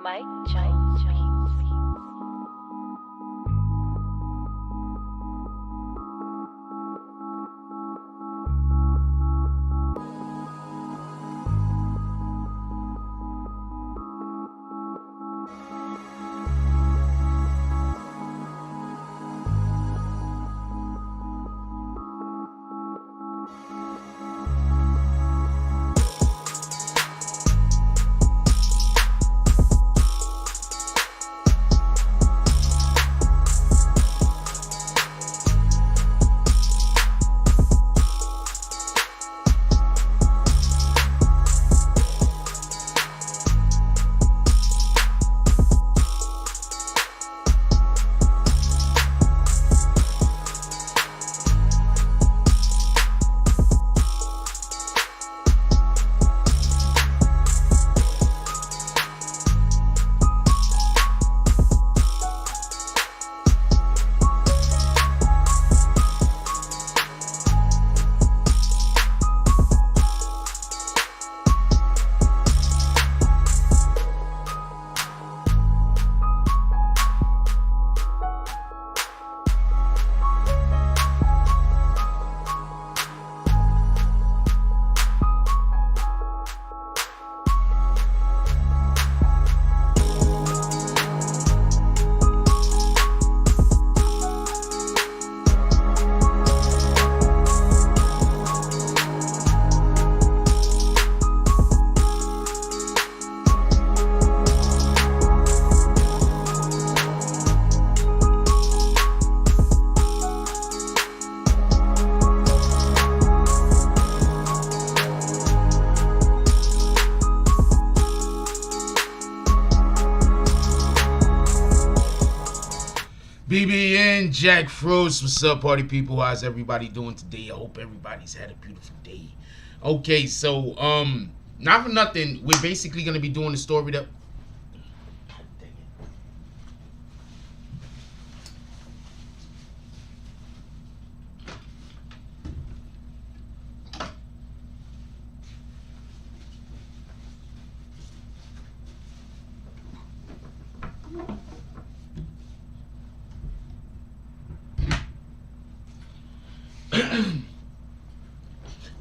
Mike Jones Beats. BBN Jack Frost, what's up, party people? How's everybody doing today? I hope everybody's had a beautiful day. Okay, so not for nothing, we're basically gonna be doing the story that. God dang it.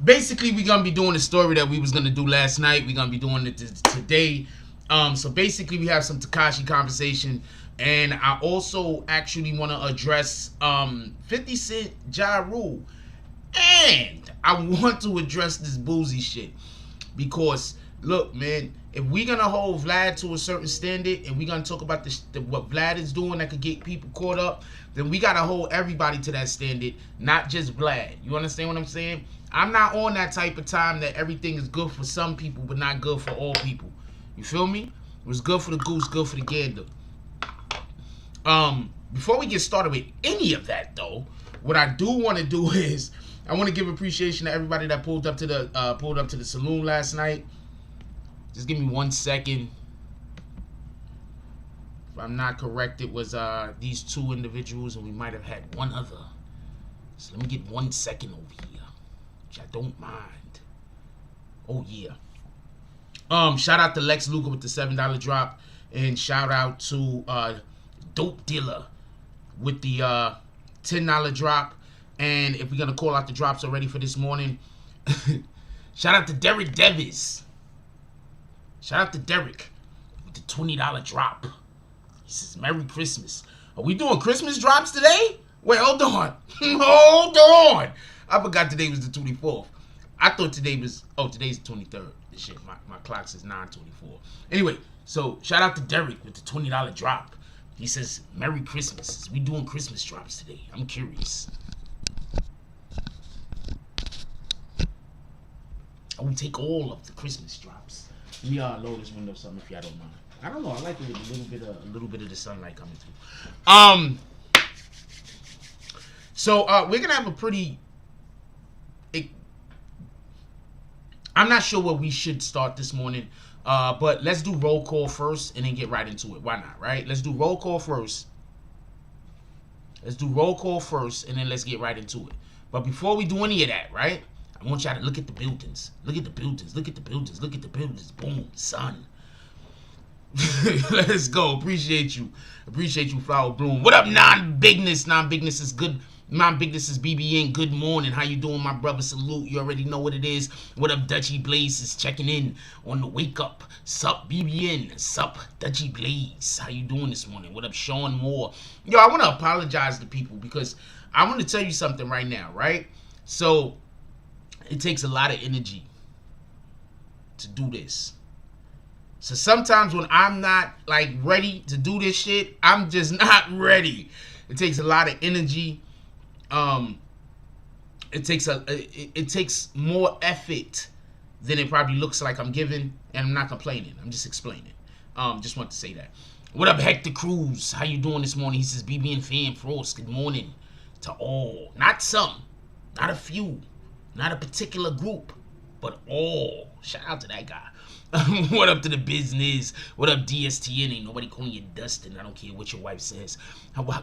Basically, we're gonna be doing the story that we was gonna do last night. We're gonna be doing it today. So basically, we have some Tekashi conversation, and I also actually want to address 50 Cent Ja Rule, and I want to address this Boosie shit because look, man, if we're gonna hold Vlad to a certain standard, and we're gonna talk about what Vlad is doing that could get people caught up, then we gotta hold everybody to that standard, not just Vlad. You understand what I'm saying? I'm not on that type of time that everything is good for some people but not good for all people. You feel me? It was good for the goose, good for the gander. Before we get started with any of that though, what I do want to do is I want to give appreciation to everybody that pulled up to the saloon last night. Just give me 1 second. If I'm not correct, it was these two individuals, and we might have had one other. So let me get 1 second over here, which I don't mind. Oh yeah. Shout out to Lex Luger with the $7 drop, and shout out to Dope Dealer with the $10 drop. And if we're gonna call out the drops already for this morning, shout out to Derek Devis. Shout out to Derek with the $20 drop. He says, Merry Christmas. Are we doing Christmas drops today? Wait, hold on. Hold on. I forgot today was the 24th. I thought today was, today's the 23rd. This shit, my clock says 9:24. Anyway, so shout out to Derek with the $20 drop. He says, Merry Christmas. We doing Christmas drops today. I'm curious. I will take all of the Christmas drops. Let me load this window something if y'all don't mind. I don't know. I like it with a little bit of the sunlight coming through. So we're gonna have a pretty. I'm not sure where we should start this morning, but let's do roll call first and then get right into it. Why not? Right? Let's do roll call first. Let's do roll call first and then let's get right into it. But before we do any of that, right? I want y'all to look at the buildings. Look at the buildings. Look at the buildings. Look at the buildings. Boom, son. Let's go. Appreciate you. Appreciate you, Flower Bloom. What up, non-bigness? Non-bigness is good. Non-bigness is BBN. Good morning. How you doing, my brother? Salute. You already know what it is. What up, Dutchy Blaze is checking in on the wake up. Sup, BBN. Sup, Dutchy Blaze. How you doing this morning? What up, Sean Moore? Yo, I want to apologize to people because I want to tell you something right now, right? So, it takes a lot of energy to do this. So sometimes when I'm not like ready to do this shit, I'm just not ready. It takes a lot of energy. It takes more effort than it probably looks like I'm giving, and I'm not complaining. I'm just explaining. Just want to say that. What up, Hector Cruz? How you doing this morning? He says, BBN fan Frost. Good morning to all. Not some, not a few, not a particular group, but all. Shout out to that guy. What up to the business? What up, DSTN? Ain't nobody calling you Dustin. I don't care what your wife says.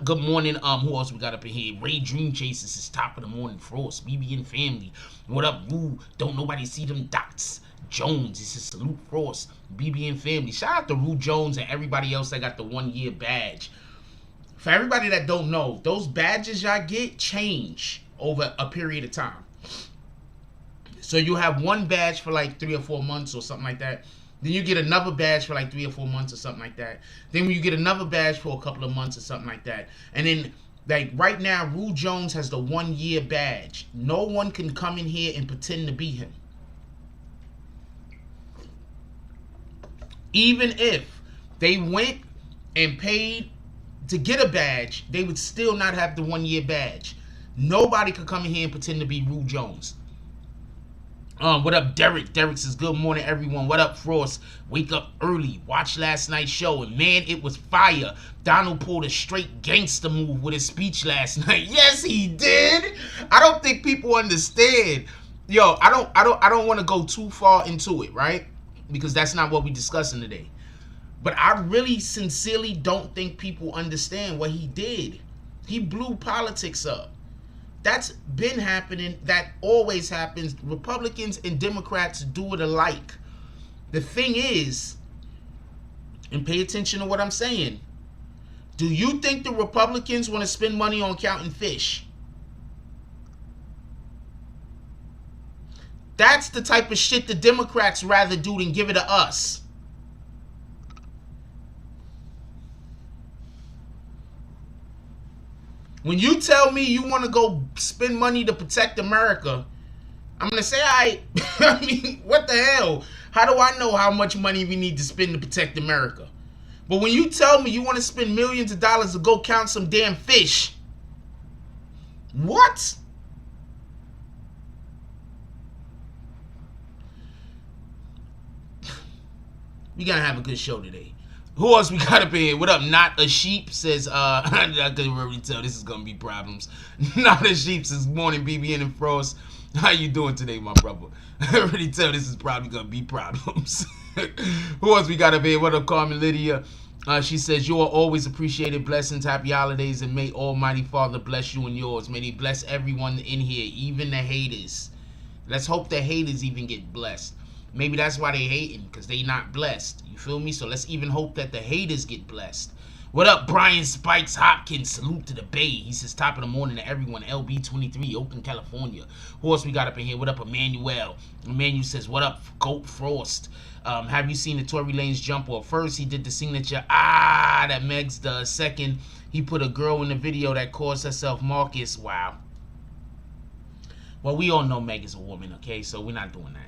Good morning. Who else we got up in here? Ray Dream Chasers is top of the morning. Frost, BBN family. What up, Rue? Don't nobody see them dots. Jones, this is salute Frost, BBN family. Shout out to Rue Jones and everybody else that got the 1 year badge. For everybody that don't know, those badges y'all get change over a period of time. So you have one badge for like 3 or 4 months or something like that. Then you get another badge for like 3 or 4 months or something like that. Then you get another badge for a couple of months or something like that. And then like right now, Rue Jones has the 1 year badge. No one can come in here and pretend to be him. Even if they went and paid to get a badge, they would still not have the 1 year badge. Nobody could come in here and pretend to be Rue Jones. What up, Derek? Derek says, good morning, everyone. What up, Frost? Wake up early. Watch last night's show, and man, it was fire. Donald pulled a straight gangster move with his speech last night. Yes, he did. I don't think people understand. Yo, I don't want to go too far into it, right? Because that's not what we're discussing today. But I really sincerely don't think people understand what he did. He blew politics up. That's been happening. That always happens. Republicans and Democrats do it alike. The thing is, and pay attention to what I'm saying, do you think the Republicans want to spend money on counting fish? That's the type of shit the Democrats rather do than give it to us. When you tell me you want to go spend money to protect America, I'm going to say, all right. I mean, what the hell? How do I know how much money we need to spend to protect America? But when you tell me you want to spend millions of dollars to go count some damn fish, what? We got to have a good show today. Who else we got up in here? What up? Not a Sheep says, I could already tell this is going to be problems. Not a Sheep says, morning, BBN and Frost. How you doing today, my brother? I already tell this is probably going to be problems. Who else we got up here? What up, Carmen Lydia? She says, you are always appreciated. Blessings, happy holidays, and may Almighty Father bless you and yours. May He bless everyone in here, even the haters. Let's hope the haters even get blessed. Maybe that's why they hating, because they not blessed. You feel me? So let's even hope that the haters get blessed. What up, Brian Spikes Hopkins? Salute to the Bay. He says, top of the morning to everyone. LB23, Oakland, California. Who else we got up in here? What up, Emmanuel? Emmanuel says, what up, Goat Frost? Have you seen the Tory Lanez jump off? First, he did the signature, that Megs does. Second, he put a girl in the video that calls herself Marcus. Wow. Well, we all know Meg is a woman, okay? So we're not doing that.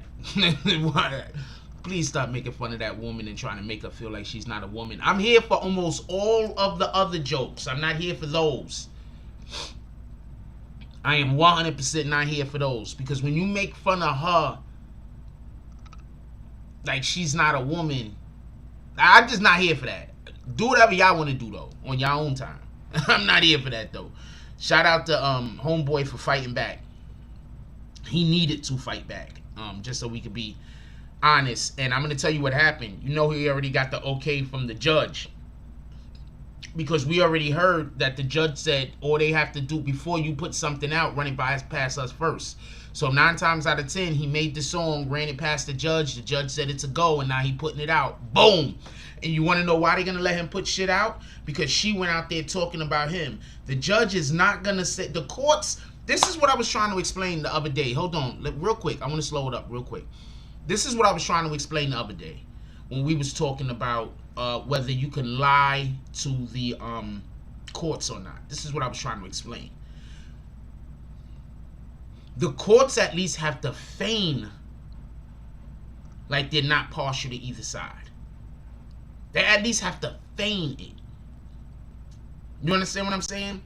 Please stop making fun of that woman and trying to make her feel like she's not a woman. I'm here for almost all of the other jokes. I'm not here for those. I am 100% not here for those. Because when you make fun of her like she's not a woman, I'm just not here for that. Do whatever y'all want to do, though, on your own time. I'm not here for that, though. Shout out to Homeboy for fighting back. He needed to fight back. Just so we could be honest. And I'm going to tell you what happened. You know, he already got the okay from the judge. Because we already heard that the judge said all they have to do before you put something out, run it past us first. So 9 times out of 10, he made the song, ran it past the judge said it's a go, and now he putting it out. Boom. And you want to know why they're going to let him put shit out? Because she went out there talking about him. The judge is not going to say, the courts, this is what I was trying to explain the other day. Hold on, real quick. I want to slow it up real quick. This is what I was trying to explain the other day when we was talking about whether you can lie to the courts or not. This is what I was trying to explain. The courts at least have to feign like they're not partial to either side. They at least have to feign it. You understand what I'm saying?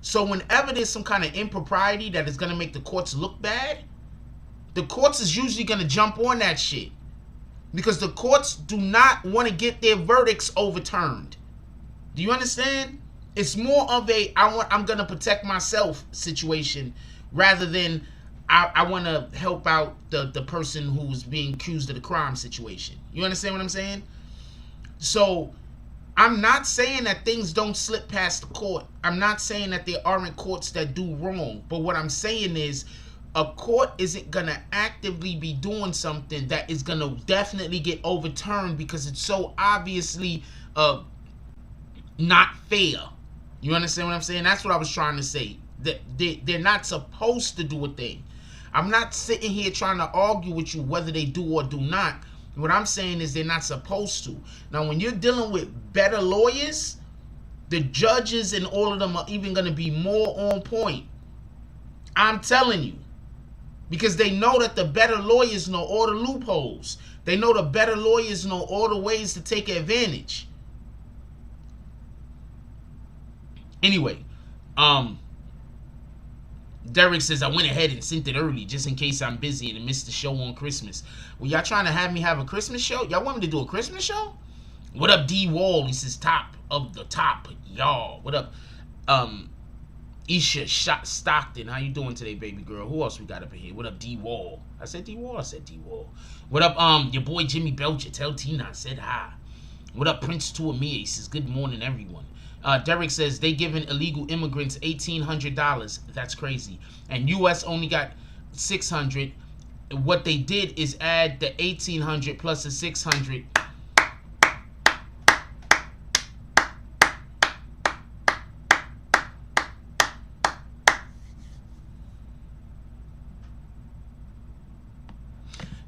So whenever there's some kind of impropriety that is going to make the courts look bad, the courts is usually going to jump on that shit. Because the courts do not want to get their verdicts overturned. Do you understand? It's more of a I'm going to protect myself situation rather than I want to help out the person who's being accused of the crime situation. You understand what I'm saying? So I'm not saying that things don't slip past the court. I'm not saying that there aren't courts that do wrong. But what I'm saying is a court isn't going to actively be doing something that is going to definitely get overturned because it's so obviously not fair. You understand what I'm saying? That's what I was trying to say. That they're not supposed to do a thing. I'm not sitting here trying to argue with you whether they do or do not. What I'm saying is they're not supposed to. Now, when you're dealing with better lawyers, the judges and all of them are even going to be more on point. I'm telling you. Because they know that the better lawyers know all the loopholes. They know the better lawyers know all the ways to take advantage. Anyway, Derek says, I went ahead and sent it early just in case I'm busy and missed the show on Christmas. Well, y'all trying to have me have a Christmas show? Y'all want me to do a Christmas show? What up, D Wall? He says, top of the top, y'all. What up, Isha Stockton? How you doing today, baby girl? Who else we got up in here? What up, D Wall? I said D Wall. I said D Wall. What up, your boy Jimmy Belcher? Tell Tina I said hi. What up, Prince Tuamia? He says, good morning, everyone. Derek says they giving illegal immigrants $1,800. That's crazy. And U.S. only got $600. What they did is add the $1,800 plus the $600.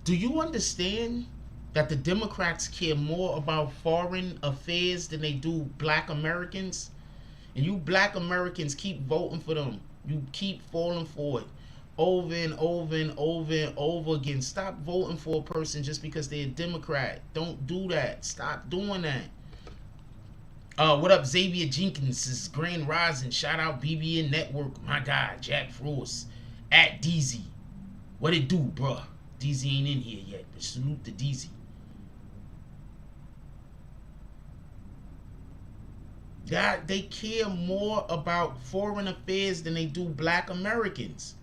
Do you understand that the Democrats care more about foreign affairs than they do black Americans? And you black Americans keep voting for them. You keep falling for it over and over and over and over again. Stop voting for a person just because they're a Democrat. Don't do that. Stop doing that. What up, Xavier Jenkins? This is Grand Rising. Shout out BBN Network. My God, Jack Frost. At DZ. What it do, bruh? DZ ain't in here yet, but salute to DZ. God, they care more about foreign affairs than they do black Americans.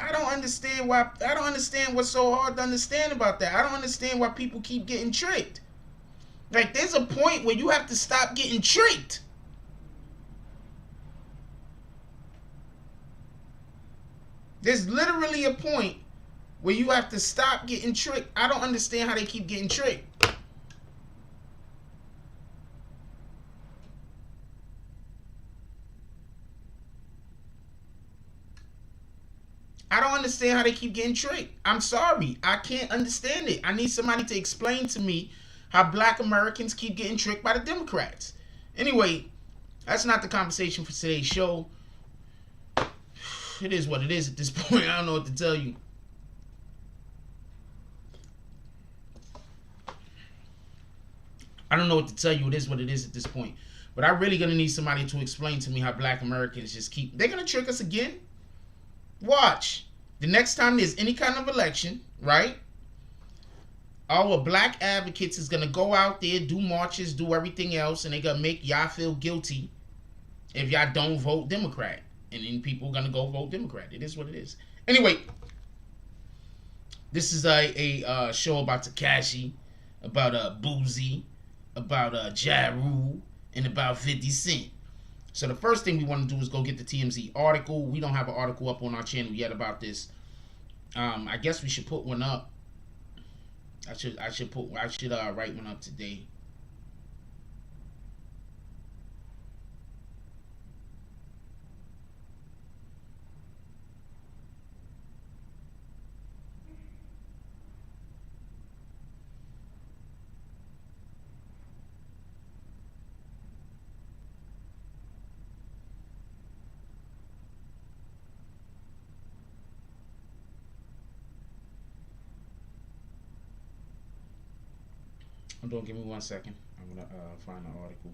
I don't understand why. I don't understand what's so hard to understand about that. I don't understand why people keep getting tricked. Like, there's a point where you have to stop getting tricked. There's literally a point where you have to stop getting tricked. I don't understand how they keep getting tricked. I don't understand how they keep getting tricked. I'm sorry. I can't understand it. I need somebody to explain to me how black Americans keep getting tricked by the Democrats. Anyway, that's not the conversation for today's show. It is what it is at this point. I don't know what to tell you. I don't know what to tell you. It is what it is at this point. But I'm really going to need somebody to explain to me how black Americans just keep... They're going to trick us again. Watch. The next time there's any kind of election, right? Our black advocates is going to go out there, do marches, do everything else, and they're going to make y'all feel guilty if y'all don't vote Democrat. And then people are going to go vote Democrat. It is what it is. Anyway, this is a show about Tekashi, about Boosie, about Ja Rule, and about 50 Cent. So the first thing we want to do is go get the TMZ article. We don't have an article up on our channel yet about this. I guess we should put one up. I should write one up today. Hold on, give me 1 second. I'm gonna find the article,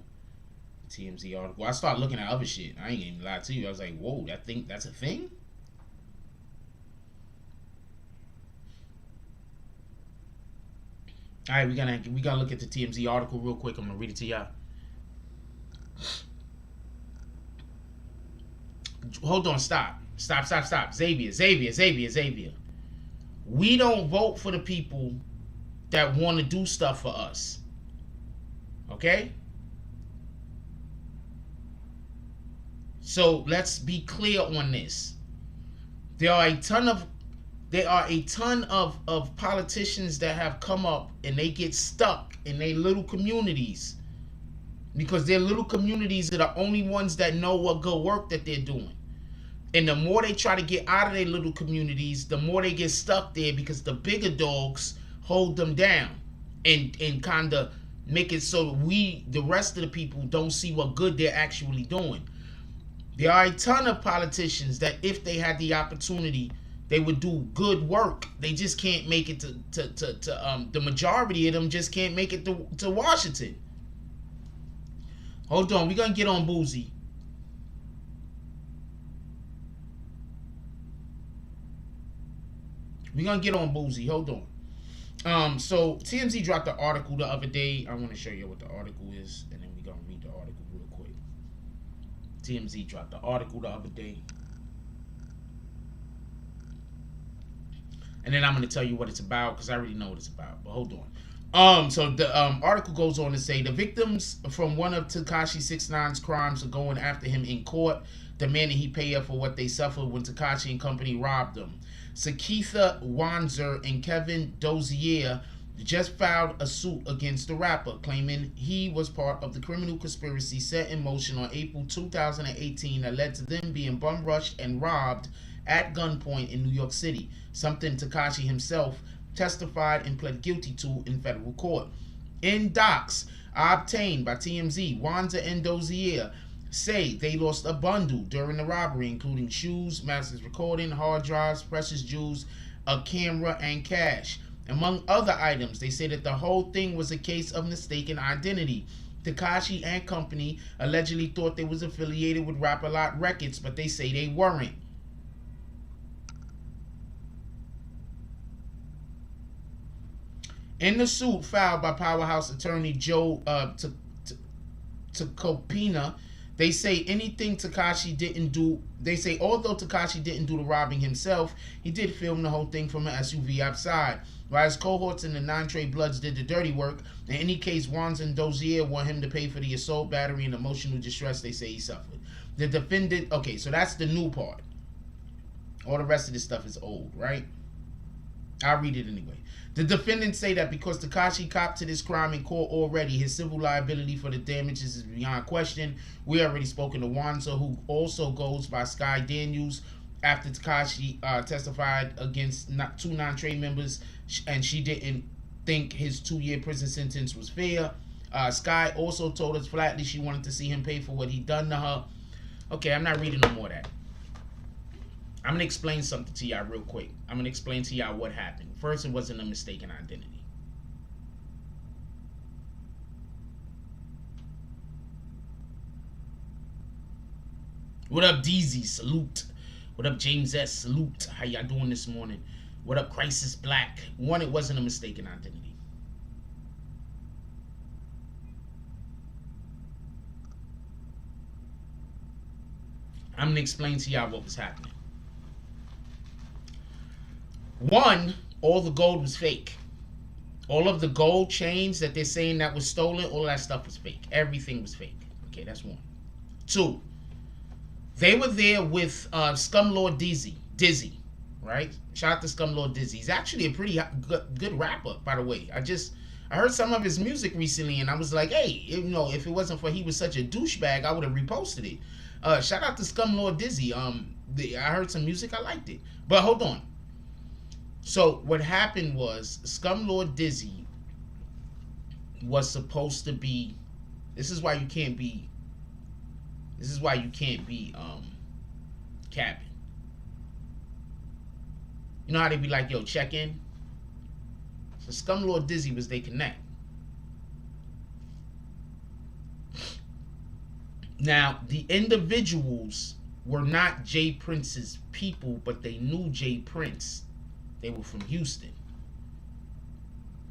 TMZ article. I started looking at other shit. I ain't gonna even lie to you. I was like, whoa, that's a thing. All right, we gotta look at the TMZ article real quick. I'm gonna read it to y'all. Hold on, stop. Xavier. We don't vote for the people that want to do stuff for us. Okay? So let's be clear on this. There are a ton of politicians that have come up and they get stuck in their little communities because their little communities are the only ones that know what good work that they're doing. And the more they try to get out of their little communities, the more they get stuck there because the bigger dogs hold them down and kind of make it so the rest of the people don't see what good they're actually doing. There are a ton of politicians that if they had the opportunity, they would do good work. They just can't make it to the majority of them just can't make it to Washington. Hold on, we're gonna get on Boosie. We're gonna get on Boosie. Hold on. So TMZ dropped the article the other day. I want to show you what the article is, and then we're gonna read the article real quick. TMZ dropped the article the other day, and then I'm gonna tell you what it's about because I already know what it's about. But hold on. So the article goes on to say the victims from one of Tekashi 6ix9ine's crimes are going after him in court, demanding he pay up for what they suffered when Tekashi and company robbed them. Sakitha Wanzer and Kevin Dozier just filed a suit against the rapper, claiming he was part of the criminal conspiracy set in motion on April 2018 that led to them being bum rushed and robbed at gunpoint in New York City, something Tekashi himself testified and pled guilty to in federal court. In docs obtained by TMZ, Wanzer and Dozier say they lost a bundle during the robbery, including shoes, master's recording, hard drives, precious jewels, a camera, and cash. Among other items, they say that the whole thing was a case of mistaken identity. Tekashi and company allegedly thought they was affiliated with Rap-A-Lot Records, but they say they weren't. In the suit filed by Powerhouse attorney Joe Tacopina, they say anything Tekashi didn't do. They say although Tekashi didn't do the robbing himself, he did film the whole thing from an SUV outside. While his cohorts and the 9 Trey Bloods did the dirty work. In any case, Wanzer and Dozier want him to pay for the assault, battery, and emotional distress they say he suffered. The defendant, okay, so that's the new part. All the rest of this stuff is old, right? I'll read it anyway. The defendants say that because Tekashi copped to this crime in court already, his civil liability for the damages is beyond question. We already spoken to Wanzer, who also goes by Sky Daniels, after Tekashi testified against 2 non-trade members, and she didn't think his 2-year prison sentence was fair. Sky also told us flatly she wanted to see him pay for what he done to her. Okay, I'm not reading no more of that. I'm going to explain something to y'all real quick. I'm going to explain to y'all what happened. First, it wasn't a mistaken identity. What up, DZ? Salute. What up, James S? Salute. How y'all doing this morning? What up, Crisis Black? One, it wasn't a mistaken identity. I'm going to explain to y'all what was happening. One, all the gold was fake. All of the gold chains that they're saying that was stolen, all of that stuff was fake. Everything was fake. Okay, that's one. Two, they were there with Scumlord Dizzy, right? Shout out to Scumlord Dizzy. He's actually a pretty good rapper, by the way. I heard some of his music recently, and I was like, hey, you know, if it wasn't for he was such a douchebag, I would have reposted it. Shout out to Scumlord Dizzy. I heard some music, I liked it. But hold on. So what happened was Scumlord Dizzy was supposed to be. This is why you can't be capping. You know how they be like, yo, check in? So Scumlord Dizzy was they connect. Now, the individuals were not Jay Prince's people, but they knew Jay Prince. They were from Houston.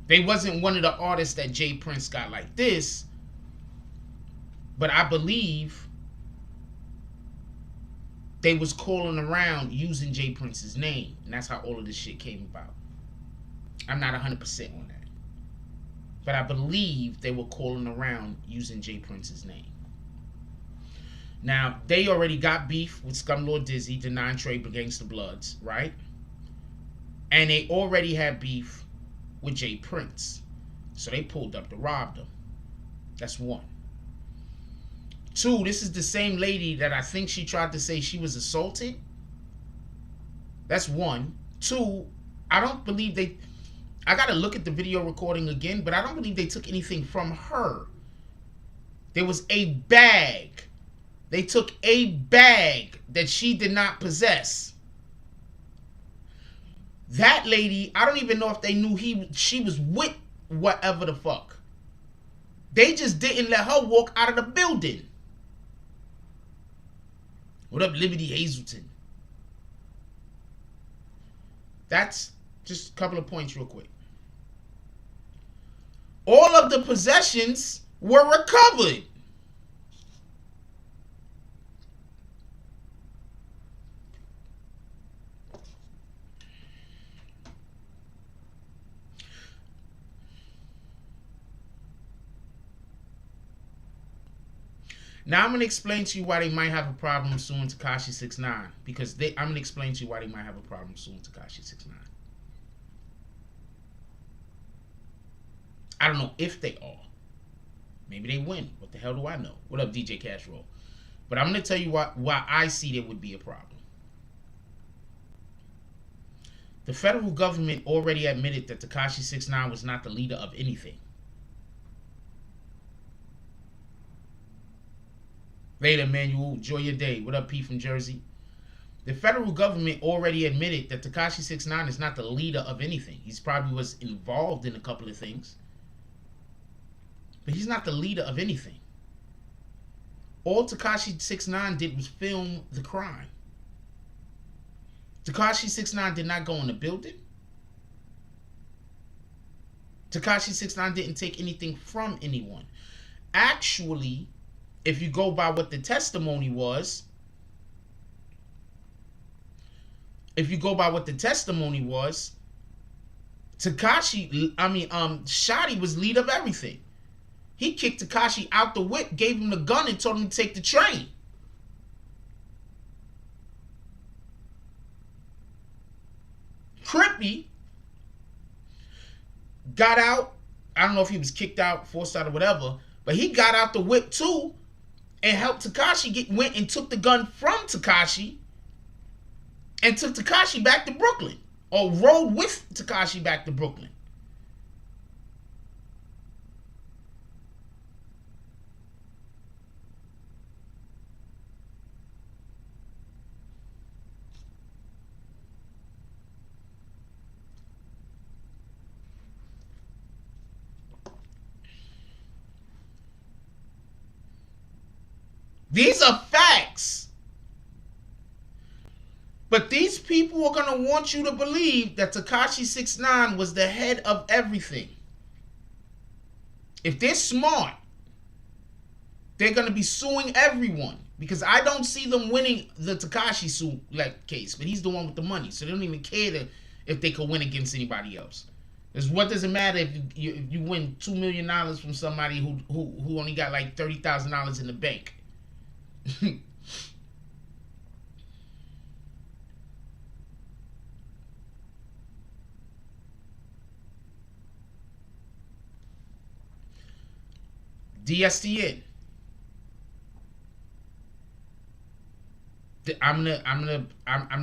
They wasn't one of the artists that Jay Prince got like this, but I believe they was calling around using Jay Prince's name, and that's how all of this shit came about. I'm not 100% on that, but I believe they were calling around using Jay Prince's name. Now, they already got beef with Scumlord Dizzy, denying trade against the Bloods, right? And they already had beef with Jay Prince. So they pulled up to rob them. That's one. Two, this is the same lady that I think she tried to say she was assaulted. That's one. Two, I don't believe they... I got to look at the video recording again, but I don't believe they took anything from her. There was a bag. They took a bag that she did not possess. That lady, I don't even know if they knew she was with whatever the fuck. They just didn't let her walk out of the building. What up, Liberty Hazelton? That's just a couple of points real quick. All of the possessions were recovered. Now I'm going to explain to you why they might have a problem suing Tekashi 6ix9ine. Because I'm going to explain to you why they might have a problem suing Tekashi 6ix9ine. I don't know if they are. Maybe they win. What the hell do I know? What up, DJ Cashroll? But I'm going to tell you why I see there would be a problem. The federal government already admitted that Tekashi 6ix9ine was not the leader of anything. Later, Emmanuel. Enjoy your day. What up, P from Jersey? The federal government already admitted that Tekashi 6ix9ine is not the leader of anything. He's probably was involved in a couple of things. But he's not the leader of anything. All Tekashi 6ix9ine did was film the crime. Tekashi 6ix9ine did not go in the building. Tekashi 6ix9ine didn't take anything from anyone. Actually, if you go by what the testimony was, Shotty was lead of everything. He kicked Tekashi out the whip, gave him the gun, and told him to take the train. Crippy got out. I don't know if he was kicked out, forced out, or whatever, but he got out the whip too and helped Tekashi went and took the gun from Tekashi and took Tekashi back to Brooklyn, or rode with Tekashi back to Brooklyn. These are facts. But these people are going to want you to believe that Tekashi 6ix9ine was the head of everything. If they're smart, they're going to be suing everyone. Because I don't see them winning the Tekashi case. But he's the one with the money. So they don't even care if they could win against anybody else. Is what does it matter if you win $2 million from somebody who only got like $30,000 in the bank? DSTN. I'm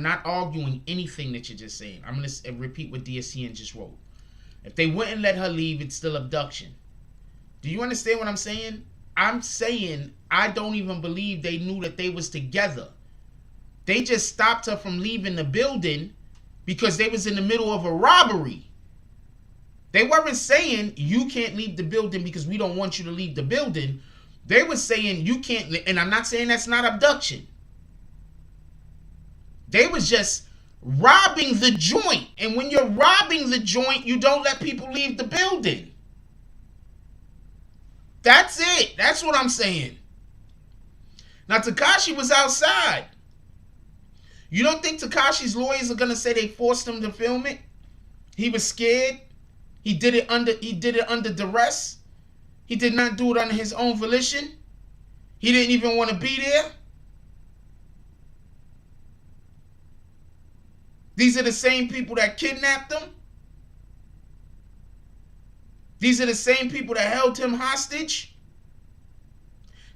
not arguing anything that you're just saying. I'm gonna repeat what DSTN just wrote. If they wouldn't let her leave, it's still abduction. Do you understand what I'm saying? I'm saying I don't even believe they knew that they was together. They just stopped her from leaving the building because they was in the middle of a robbery. They weren't saying you can't leave the building because we don't want you to leave the building. They were saying you can't, and I'm not saying that's not abduction. They was just robbing the joint. And when you're robbing the joint, you don't let people leave the building. That's it. That's what I'm saying. Now, Tekashi was outside. You don't think Tekashi's lawyers are going to say they forced him to film it? He was scared. He did it under duress. He did not do it under his own volition. He didn't even want to be there. These are the same people that kidnapped him. These are the same people that held him hostage.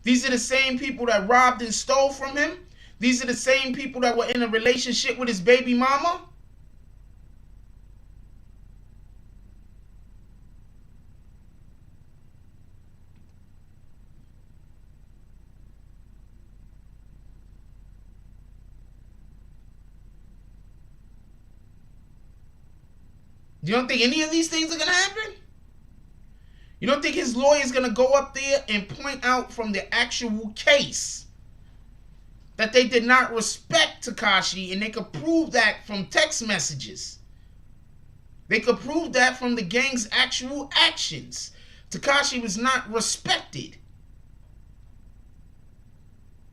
These are the same people that robbed and stole from him. These are the same people that were in a relationship with his baby mama. You don't think any of these things are going to happen? You don't think his lawyer is going to go up there and point out from the actual case that they did not respect Tekashi, and they could prove that from text messages? They could prove that from the gang's actual actions. Tekashi was not respected.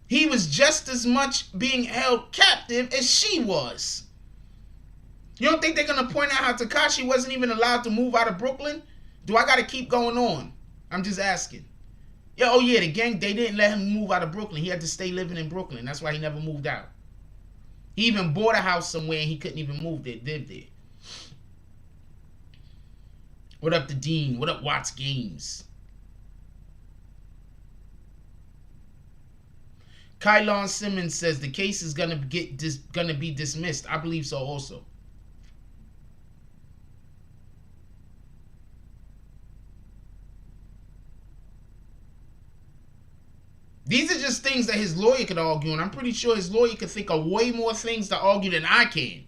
He was just as much being held captive as she was. You don't think they're going to point out how Tekashi wasn't even allowed to move out of Brooklyn? Do I got to keep going on? I'm just asking. Yeah, oh yeah, the gang, they didn't let him move out of Brooklyn. He had to stay living in Brooklyn. That's why he never moved out. He even bought a house somewhere and he couldn't even move there, live there. What up, the Dean? What up, Watts Games? Kylon Simmons says the case is gonna be dismissed. I believe so also. These are just things that his lawyer could argue, and I'm pretty sure his lawyer could think of way more things to argue than I can.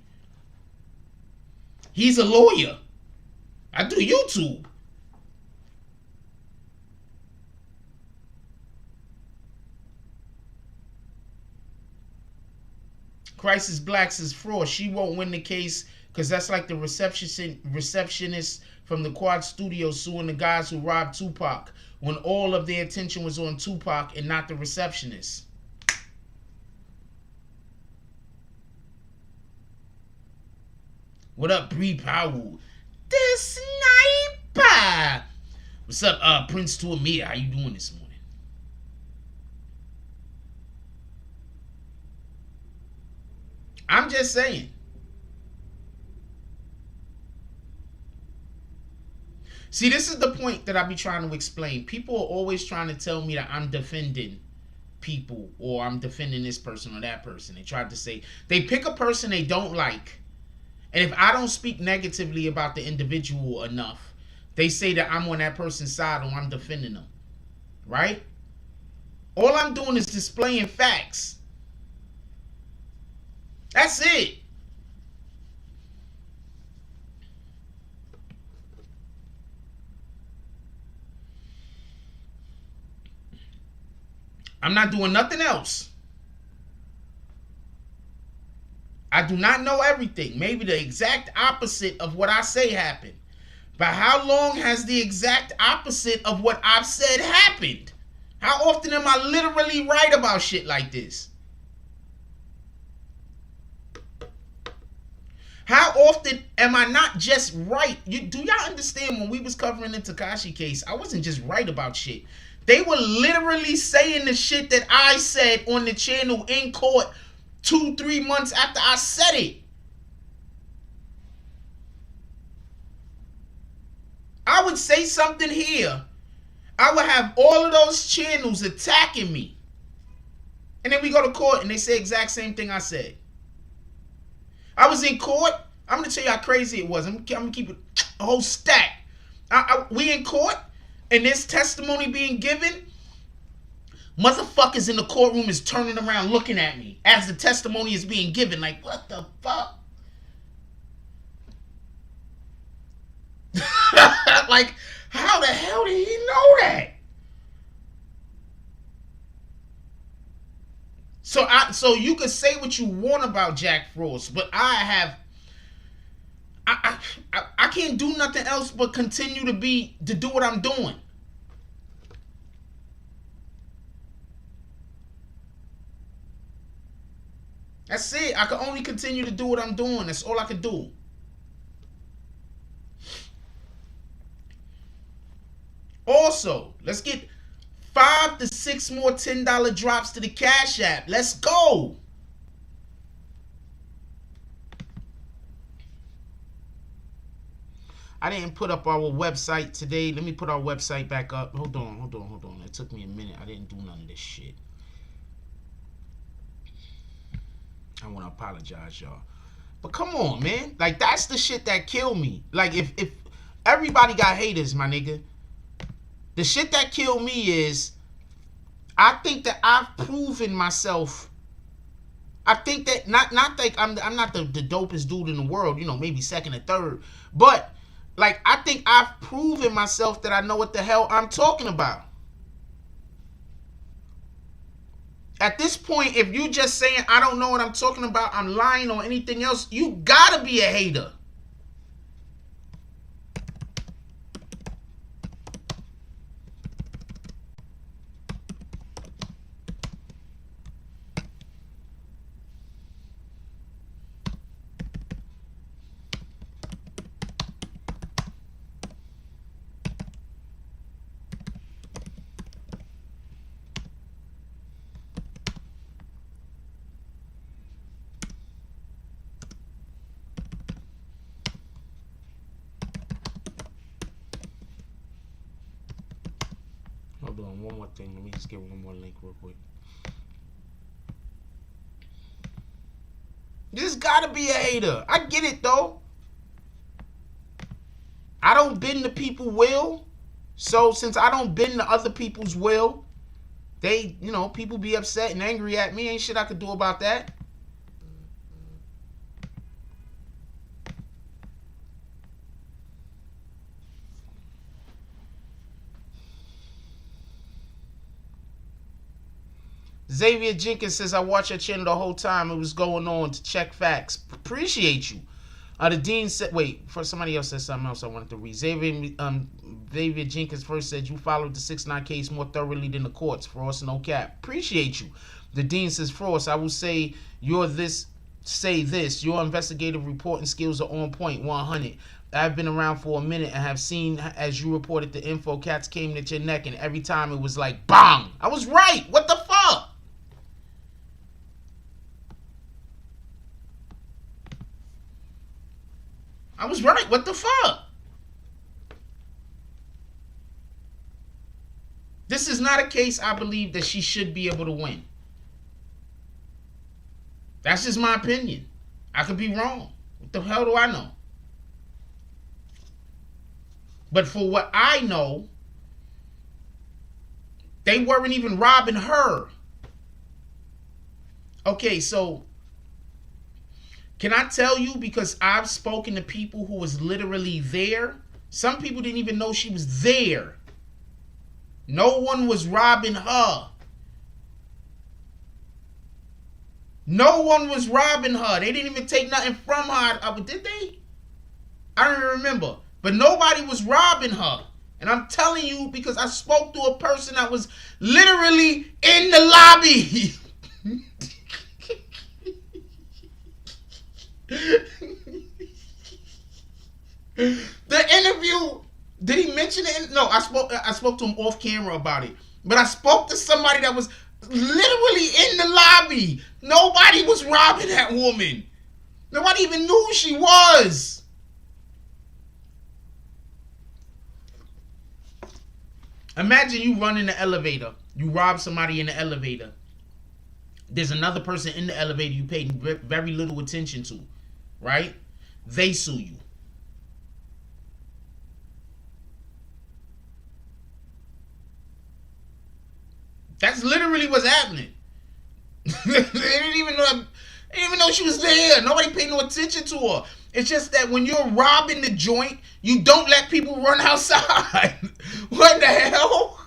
He's a lawyer. I do YouTube. Crisis Blacks is fraud. She won't win the case because that's like the receptionist from the Quad Studio suing the guys who robbed Tupac when all of their attention was on Tupac and not the receptionist. What up, Bree Powell? The Sniper! What's up, Prince to Amir? How you doing this morning? I'm just saying. See, this is the point that I be trying to explain. People are always trying to tell me that I'm defending people or I'm defending this person or that person. They try to say, they pick a person they don't like, and if I don't speak negatively about the individual enough, they say that I'm on that person's side or I'm defending them. Right? All I'm doing is displaying facts. That's it. I'm not doing nothing else. I do not know everything. Maybe the exact opposite of what I say happened. But how long has the exact opposite of what I've said happened? How often am I literally right about shit like this? How often am I not just right? Do y'all understand when we was covering the Tekashi case, I wasn't just right about shit. They were literally saying the shit that I said on the channel in court 2-3 months after I said it. I would say something here. I would have all of those channels attacking me. And then we go to court and they say exact same thing I said. I was in court. I'm going to tell you how crazy it was. I'm going to keep it a whole stack. We in court and this testimony being given. Motherfuckers in the courtroom is turning around looking at me as the testimony is being given. Like, what the fuck? Like, how the hell did he know that? So you can say what you want about Jack Frost, but I can't do nothing else but continue to do what I'm doing. That's it. I can only continue to do what I'm doing. That's all I can do. Also, let's get 5 to 6 more $10 drops to the Cash App. Let's go. I didn't put up our website today. Let me put our website back up. Hold on. It took me a minute. I didn't do none of this shit. I want to apologize, y'all. But come on, man. Like, that's the shit that killed me. Like, if everybody got haters, my nigga. The shit that killed me is I think that I've proven myself. I think that not like I'm not the dopest dude in the world, you know, maybe second or third. But like I think I've proven myself that I know what the hell I'm talking about. At this point, if you just saying I don't know what I'm talking about, I'm lying or anything else, you gotta be a hater. Hold on, one more thing. Let me just get one more link real quick. There's gotta be a hater. I get it though. I don't bend the people's will. So since I don't bend the other people's will, they, you know, people be upset and angry at me. Ain't shit I could do about that. Xavier Jenkins says, I watched your channel the whole time it was going on to check facts. Appreciate you. The dean said, wait, for somebody else said something else I wanted to read. Xavier Jenkins first said, you followed the 6ix9ine case more thoroughly than the courts. Frost, no cap. Appreciate you. The dean says, Frost, I will say your investigative reporting skills are on point, 100. I've been around for a minute and have seen, as you reported, the info cats came at your neck, and every time it was like, bang! I was right! What the fuck? I was right. What the fuck? This is not a case I believe that she should be able to win. That's just my opinion. I could be wrong. What the hell do I know? But for what I know, they weren't even robbing her. Okay, so can I tell you, because I've spoken to people who was literally there, some people didn't even know she was there. No one was robbing her. No one was robbing her. They didn't even take nothing from her. Did they? I don't even remember. But nobody was robbing her. And I'm telling you because I spoke to a person that was literally in the lobby. The interview, did he mention it? No, I spoke to him off camera about it. But I spoke to somebody that was literally in the lobby. Nobody was robbing that woman. Nobody even knew who she was. Imagine you run in the elevator. You rob somebody in the elevator. There's another person in the elevator you paid very little attention to, right? They sue you. That's literally what's happening. They didn't even know she was there. Nobody paid no attention to her. It's just that when you're robbing the joint, you don't let people run outside. What the hell?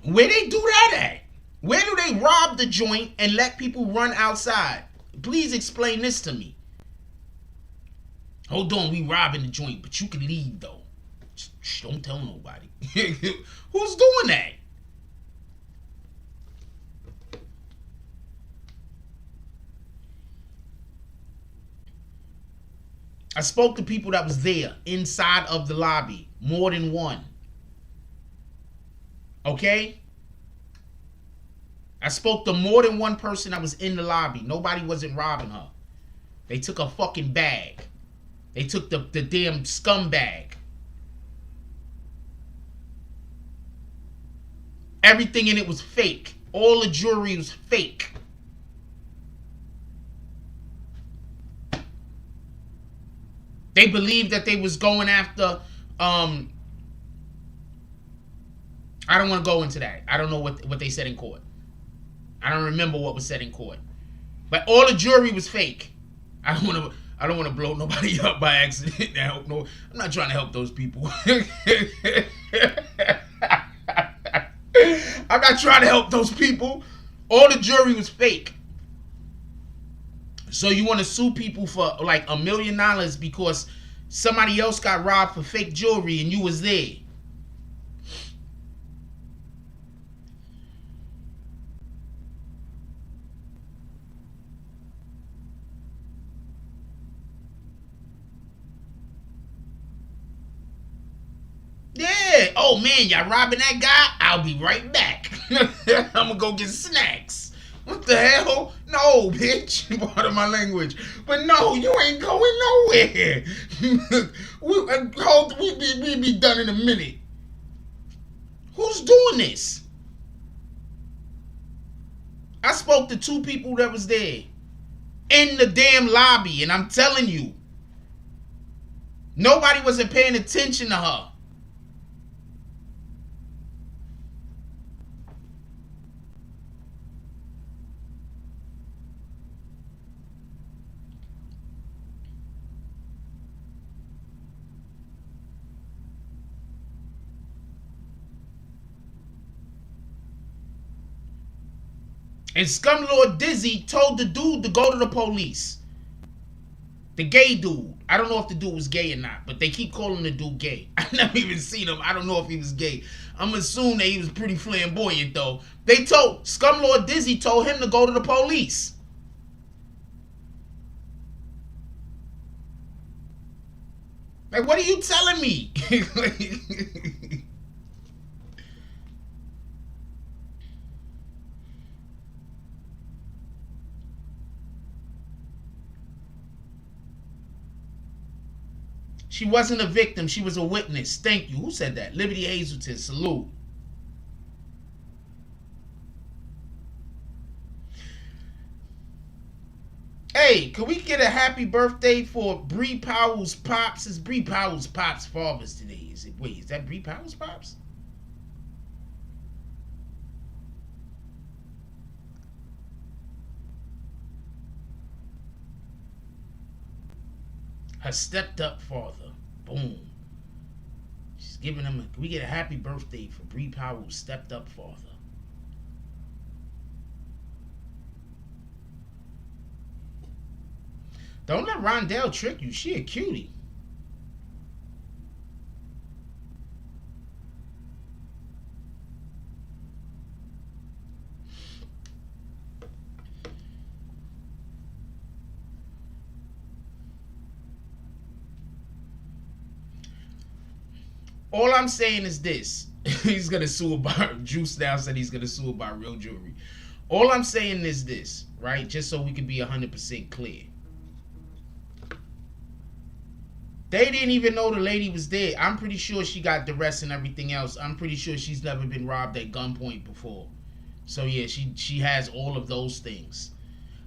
Where they do that at? Where do they rob the joint and let people run outside? Please explain this to me. Hold on, we robbing the joint, but you can leave though. Shh, don't tell nobody. Who's doing that? I spoke to people that was there inside of the lobby, more than one. Okay? I spoke to more than one person that was in the lobby. Nobody wasn't robbing her. They took a fucking bag. They took the damn scumbag. Everything in it was fake. All the jewelry was fake. They believed that they was going after I don't want to go into that. I don't know what they said in court. I don't remember what was said in court. But all the jewelry was fake. I don't want to blow nobody up by accident. No, I'm not trying to help those people. I'm not trying to help those people. All the jewelry was fake. So you want to sue people for like $1 million because somebody else got robbed for fake jewelry and you was there. Yeah. Oh man, y'all robbing that guy? I'll be right back. I'm gonna go get snacks. What the hell? No, bitch. Part of my language. But no, you ain't going nowhere. We be done in a minute. Who's doing this? I spoke to 2 people that was there in the damn lobby, and I'm telling you, nobody wasn't paying attention to her. And Scumlord Dizzy told the dude to go to the police. The gay dude. I don't know if the dude was gay or not, but they keep calling the dude gay. I never even seen him. I don't know if he was gay. I'm assuming that he was pretty flamboyant though. Scumlord Dizzy told him to go to the police. Like, what are you telling me? She wasn't a victim. She was a witness. Thank you. Who said that? Liberty Hazelton. Salute. Hey, can we get a happy birthday for Bree Powell's pops? It's Bree Powell's pops' Father's today. Wait, is that Bree Powell's pops? Her stepped up father. Boom. She's giving him can we get a happy birthday for Bree Powell's stepped up father? Don't let Rondell trick you. She a cutie. All I'm saying is this. He's going to sue about, Juice now said he's going to sue about real jewelry. All I'm saying is this, right? Just so we can be 100% clear. They didn't even know the lady was there. I'm pretty sure she got duress and everything else. I'm pretty sure she's never been robbed at gunpoint before. So yeah, she has all of those things.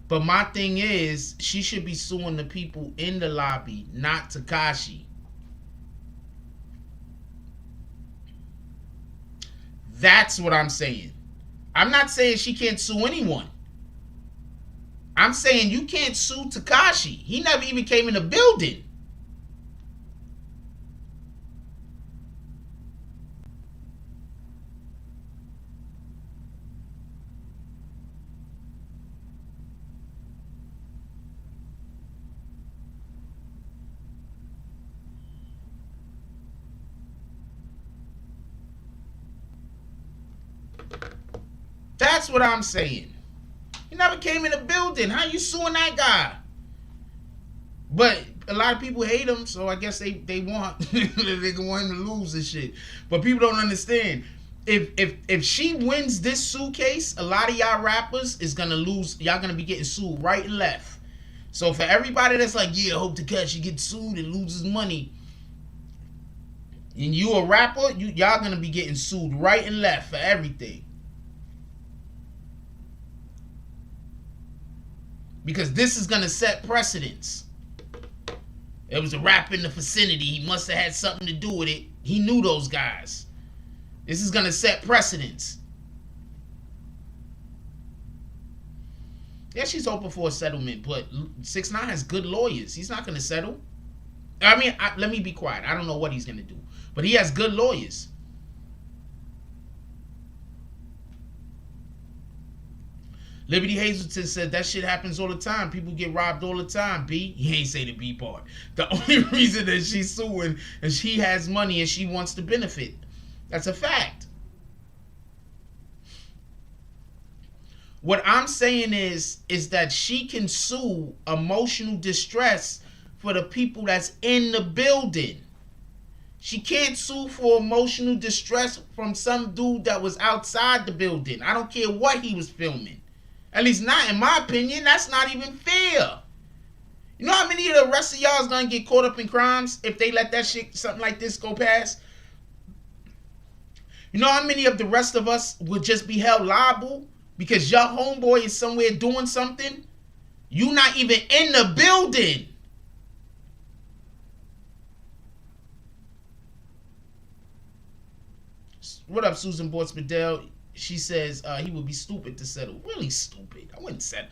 But my thing is, she should be suing the people in the lobby, not Tekashi. That's what I'm saying. I'm not saying she can't sue anyone. I'm saying you can't sue Tekashi. He never even came in the building. That's what I'm saying. He never came in the building. How you suing that guy? But a lot of people hate him, so I guess they want they want him to lose and shit. But people don't understand. If she wins this suitcase, a lot of y'all rappers is gonna lose. Y'all gonna be getting sued right and left. So for everybody that's like, yeah, I hope Tekashi gets sued and loses money, and you a rapper, y'all gonna be getting sued right and left for everything. Because this is going to set precedents. There was a rap in the vicinity. He must have had something to do with it. He knew those guys. This is going to set precedents. Yeah, she's open for a settlement, but 6ix9ine has good lawyers. He's not going to settle. I mean, let me be quiet. I don't know what he's going to do. But he has good lawyers. Liberty Hazelton said that shit happens all the time. People get robbed all the time, B. He ain't say the B part. The only reason that she's suing is she has money and she wants to benefit. That's a fact. What I'm saying is that she can sue emotional distress for the people that's in the building. She can't sue for emotional distress from some dude that was outside the building. I don't care what he was filming. At least not in my opinion. That's not even fair. You know how many of the rest of y'all is gonna get caught up in crimes if they let that shit, something like this, go past? You know how many of the rest of us would just be held liable because your homeboy is somewhere doing something? You not even in the building. What up, Susan Bortz-Bedell? She says he would be stupid to settle. Really stupid. I wouldn't settle.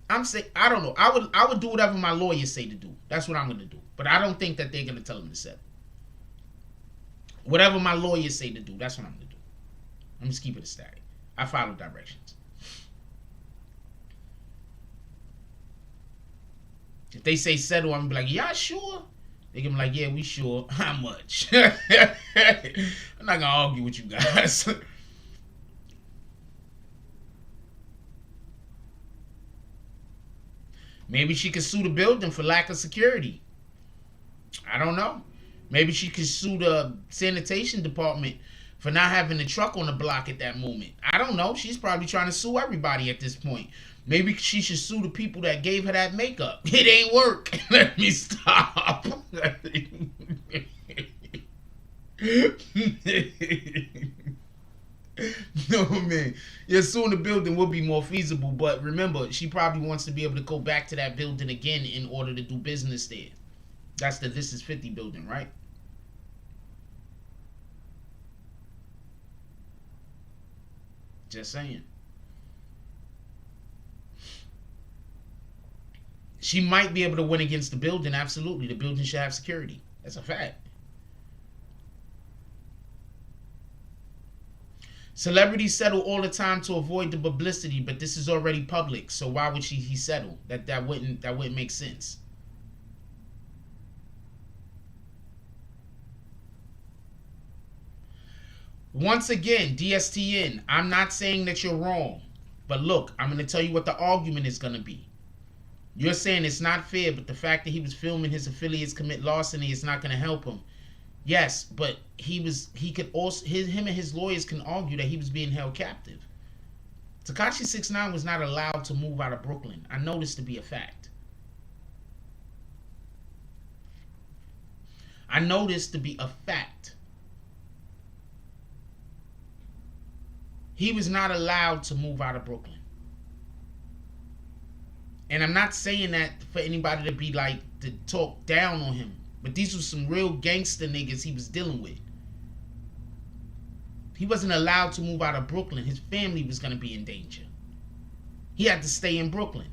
I'm saying, I don't know. I would do whatever my lawyers say to do. That's what I'm going to do. But I don't think that they're going to tell him to settle. Whatever my lawyers say to do, that's what I'm going to do. I'm just keep it a static. I follow directions. If they say settle, I'm going to be like, y'all sure? They can be like, yeah, we sure. How much? I'm not going to argue with you guys. Maybe she could sue the building for lack of security. I don't know. Maybe she could sue the sanitation department for not having a truck on the block at that moment. I don't know. She's probably trying to sue everybody at this point. Maybe she should sue the people that gave her that makeup. It ain't work. Let me stop. No, man. Yeah, suing the building would be more feasible, but remember, she probably wants to be able to go back to that building again in order to do business there. That's the This Is 50 building, right? Just saying. She might be able to win against the building, absolutely. The building should have security. That's a fact. Celebrities settle all the time to avoid the publicity, but this is already public, so why would he settle? That wouldn't make sense. Once again, DSTN, I'm not saying that you're wrong, but look, I'm going to tell you what the argument is going to be. You're saying it's not fair, but the fact that he was filming his affiliates commit larceny is not going to help him. Yes, but he could also him and his lawyers can argue that he was being held captive. Tekashi 6ix9ine was not allowed to move out of Brooklyn. I know this to be a fact. I know this to be a fact. He was not allowed to move out of Brooklyn. And I'm not saying that for anybody to be like, to talk down on him. But these were some real gangster niggas he was dealing with. He wasn't allowed to move out of Brooklyn. His family was going to be in danger. He had to stay in Brooklyn.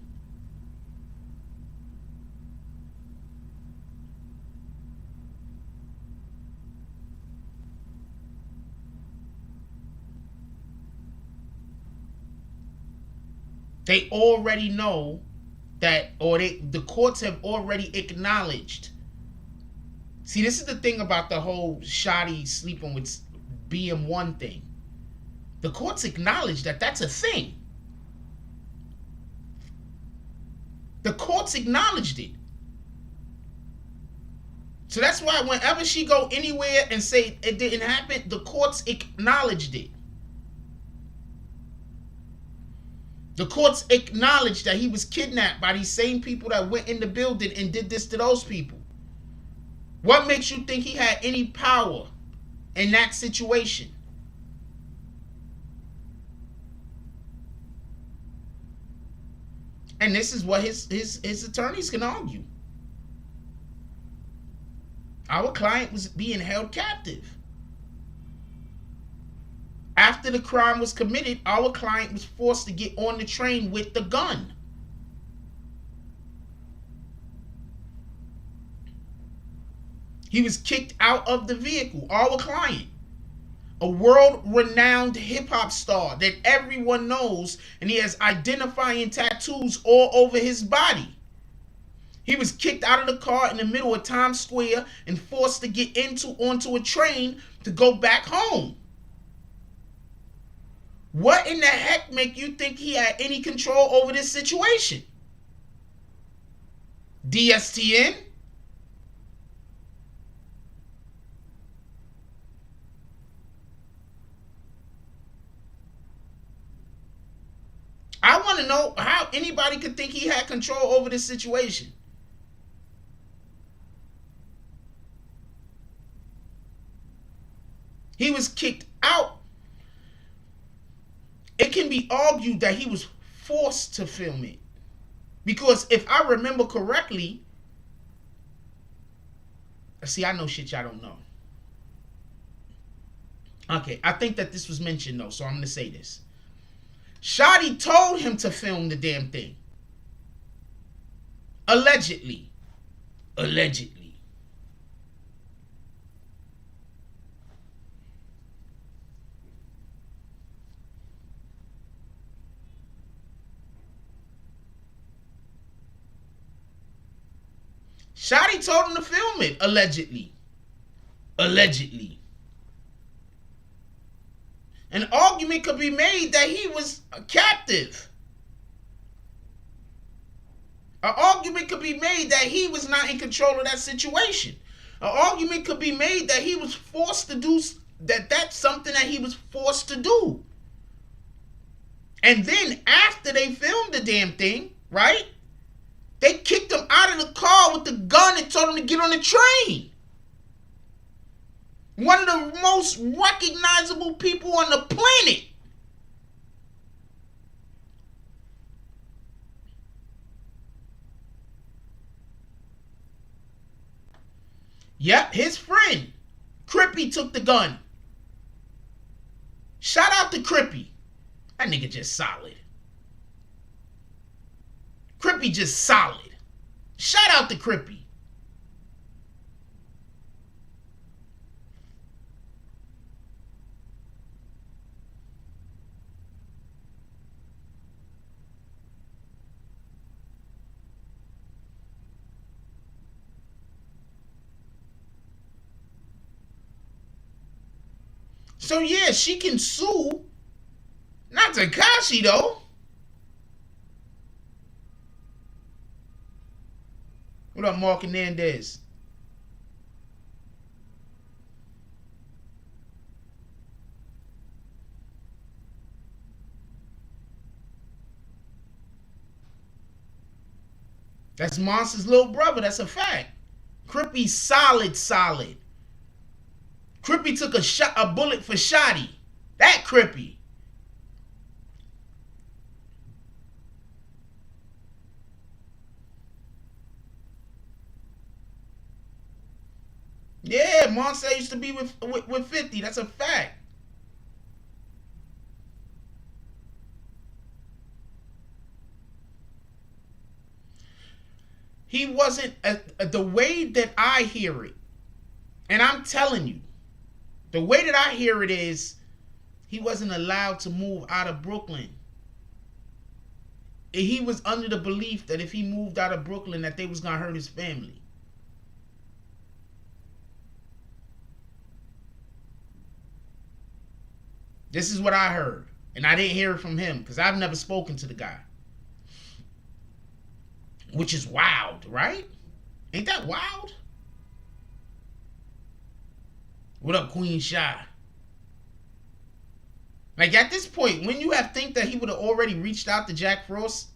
They already know that, or the courts have already acknowledged. See, this is the thing about the whole Shotty sleeping with BM1 thing. The courts acknowledge that that's a thing. The courts acknowledged it. So that's why whenever she go anywhere and say it didn't happen, the courts acknowledged it. The courts acknowledged that he was kidnapped by these same people that went in the building and did this to those people. What makes you think he had any power in that situation? And this is what his attorneys can argue. Our client was being held captive. After the crime was committed, our client was forced to get on the train with the gun. He was kicked out of the vehicle. Our client, a world-renowned hip-hop star that everyone knows, and he has identifying tattoos all over his body. He was kicked out of the car in the middle of Times Square and forced to get onto a train to go back home. What in the heck make you think he had any control over this situation? DSTN? I want to know how anybody could think he had control over this situation. He was kicked out. It can be argued that he was forced to film it. Because if I remember correctly, see, I know shit y'all don't know. Okay, I think that this was mentioned though, so I'm going to say this. Shotty told him to film the damn thing. Allegedly. Allegedly. Shotty told him to film it, allegedly. Allegedly. An argument could be made that he was a captive. An argument could be made that he was not in control of that situation. An argument could be made that he was forced to do, that's something that he was forced to do. And then after they filmed the damn thing, right? They kicked him out of the car with the gun and told him to get on the train. One of the most recognizable people on the planet. Yep, his friend, Crippy, took the gun. Shout out to Crippy. That nigga just solid. Crippy just solid. Shout out to Crippy. So yeah, she can sue. Not Tekashi though. What up, Mark Hernandez? That's Monster's little brother. That's a fact. Crippy solid. Crippy took a bullet for Shotty. That Crippy. Yeah, Monster used to be with 50. That's a fact. He wasn't the way that I hear it, and I'm telling you, the way that I hear it is, he wasn't allowed to move out of Brooklyn. He was under the belief that if he moved out of Brooklyn, that they was gonna hurt his family. This is what I heard, and I didn't hear it from him because I've never spoken to the guy. Which is wild, right? Ain't that wild? What up, Queen Shy? Like, at this point, when you have think that he would have already reached out to Jack Frost?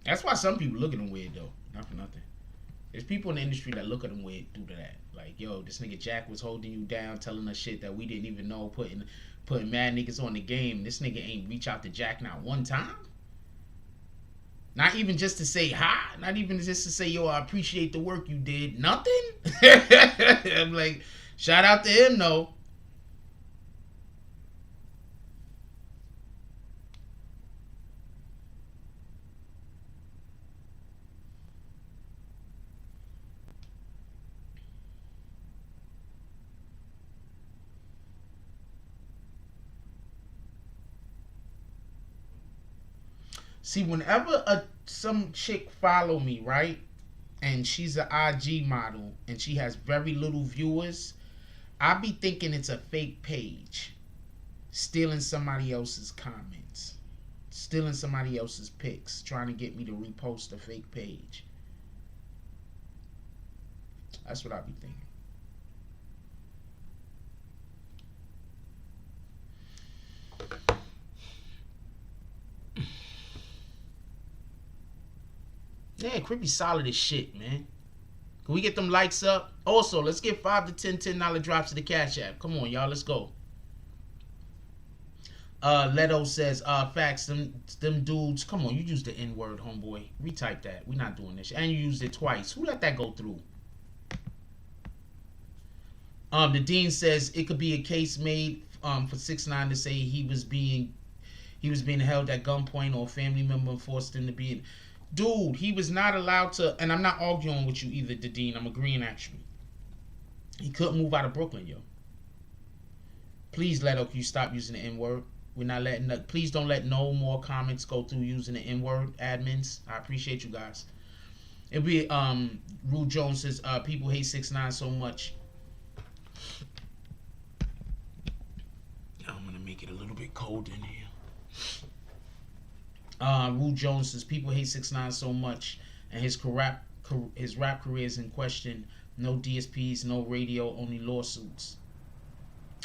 That's why some people look at him weird, though. Not for nothing. There's people in the industry that look at him weird due to that. Like, yo, this nigga Jack was holding you down, telling us shit that we didn't even know, putting mad niggas on the game. This nigga ain't reach out to Jack not one time. Not even just to say hi. Not even just to say, yo, I appreciate the work you did. Nothing. I'm like, shout out to him, though. See, whenever some chick follow me, right, and she's an IG model and she has very little viewers, I be thinking it's a fake page, stealing somebody else's comments, stealing somebody else's pics, trying to get me to repost a fake page. That's what I be thinking. Yeah, Crippy solid as shit, man. Can we get them likes up? Also, let's get 5 to 10 $10 drops to the Cash App. Come on, y'all, let's go. Leto says, facts, them dudes. Come on, you used the N-word, homeboy. Retype that. We're not doing this. And you used it twice. Who let that go through? The dean says it could be a case made for 6ix9ine to say he was being held at gunpoint or a family member forced him to be in. Dude, he was not allowed to, and I'm not arguing with you either, the dean. I'm agreeing, actually. He couldn't move out of Brooklyn, yo. Please, Leto, can you stop using the N-word? We're not letting that. Please don't let no more comments go through using the N-word, admins. I appreciate you guys. It'll be, Rue Jones says, people hate 6ix9ine so much. I'm going to make it a little bit cold in here. Rue Jones says people hate 6ix9ine so much, and his rap career is in question. No DSPs, no radio, only lawsuits.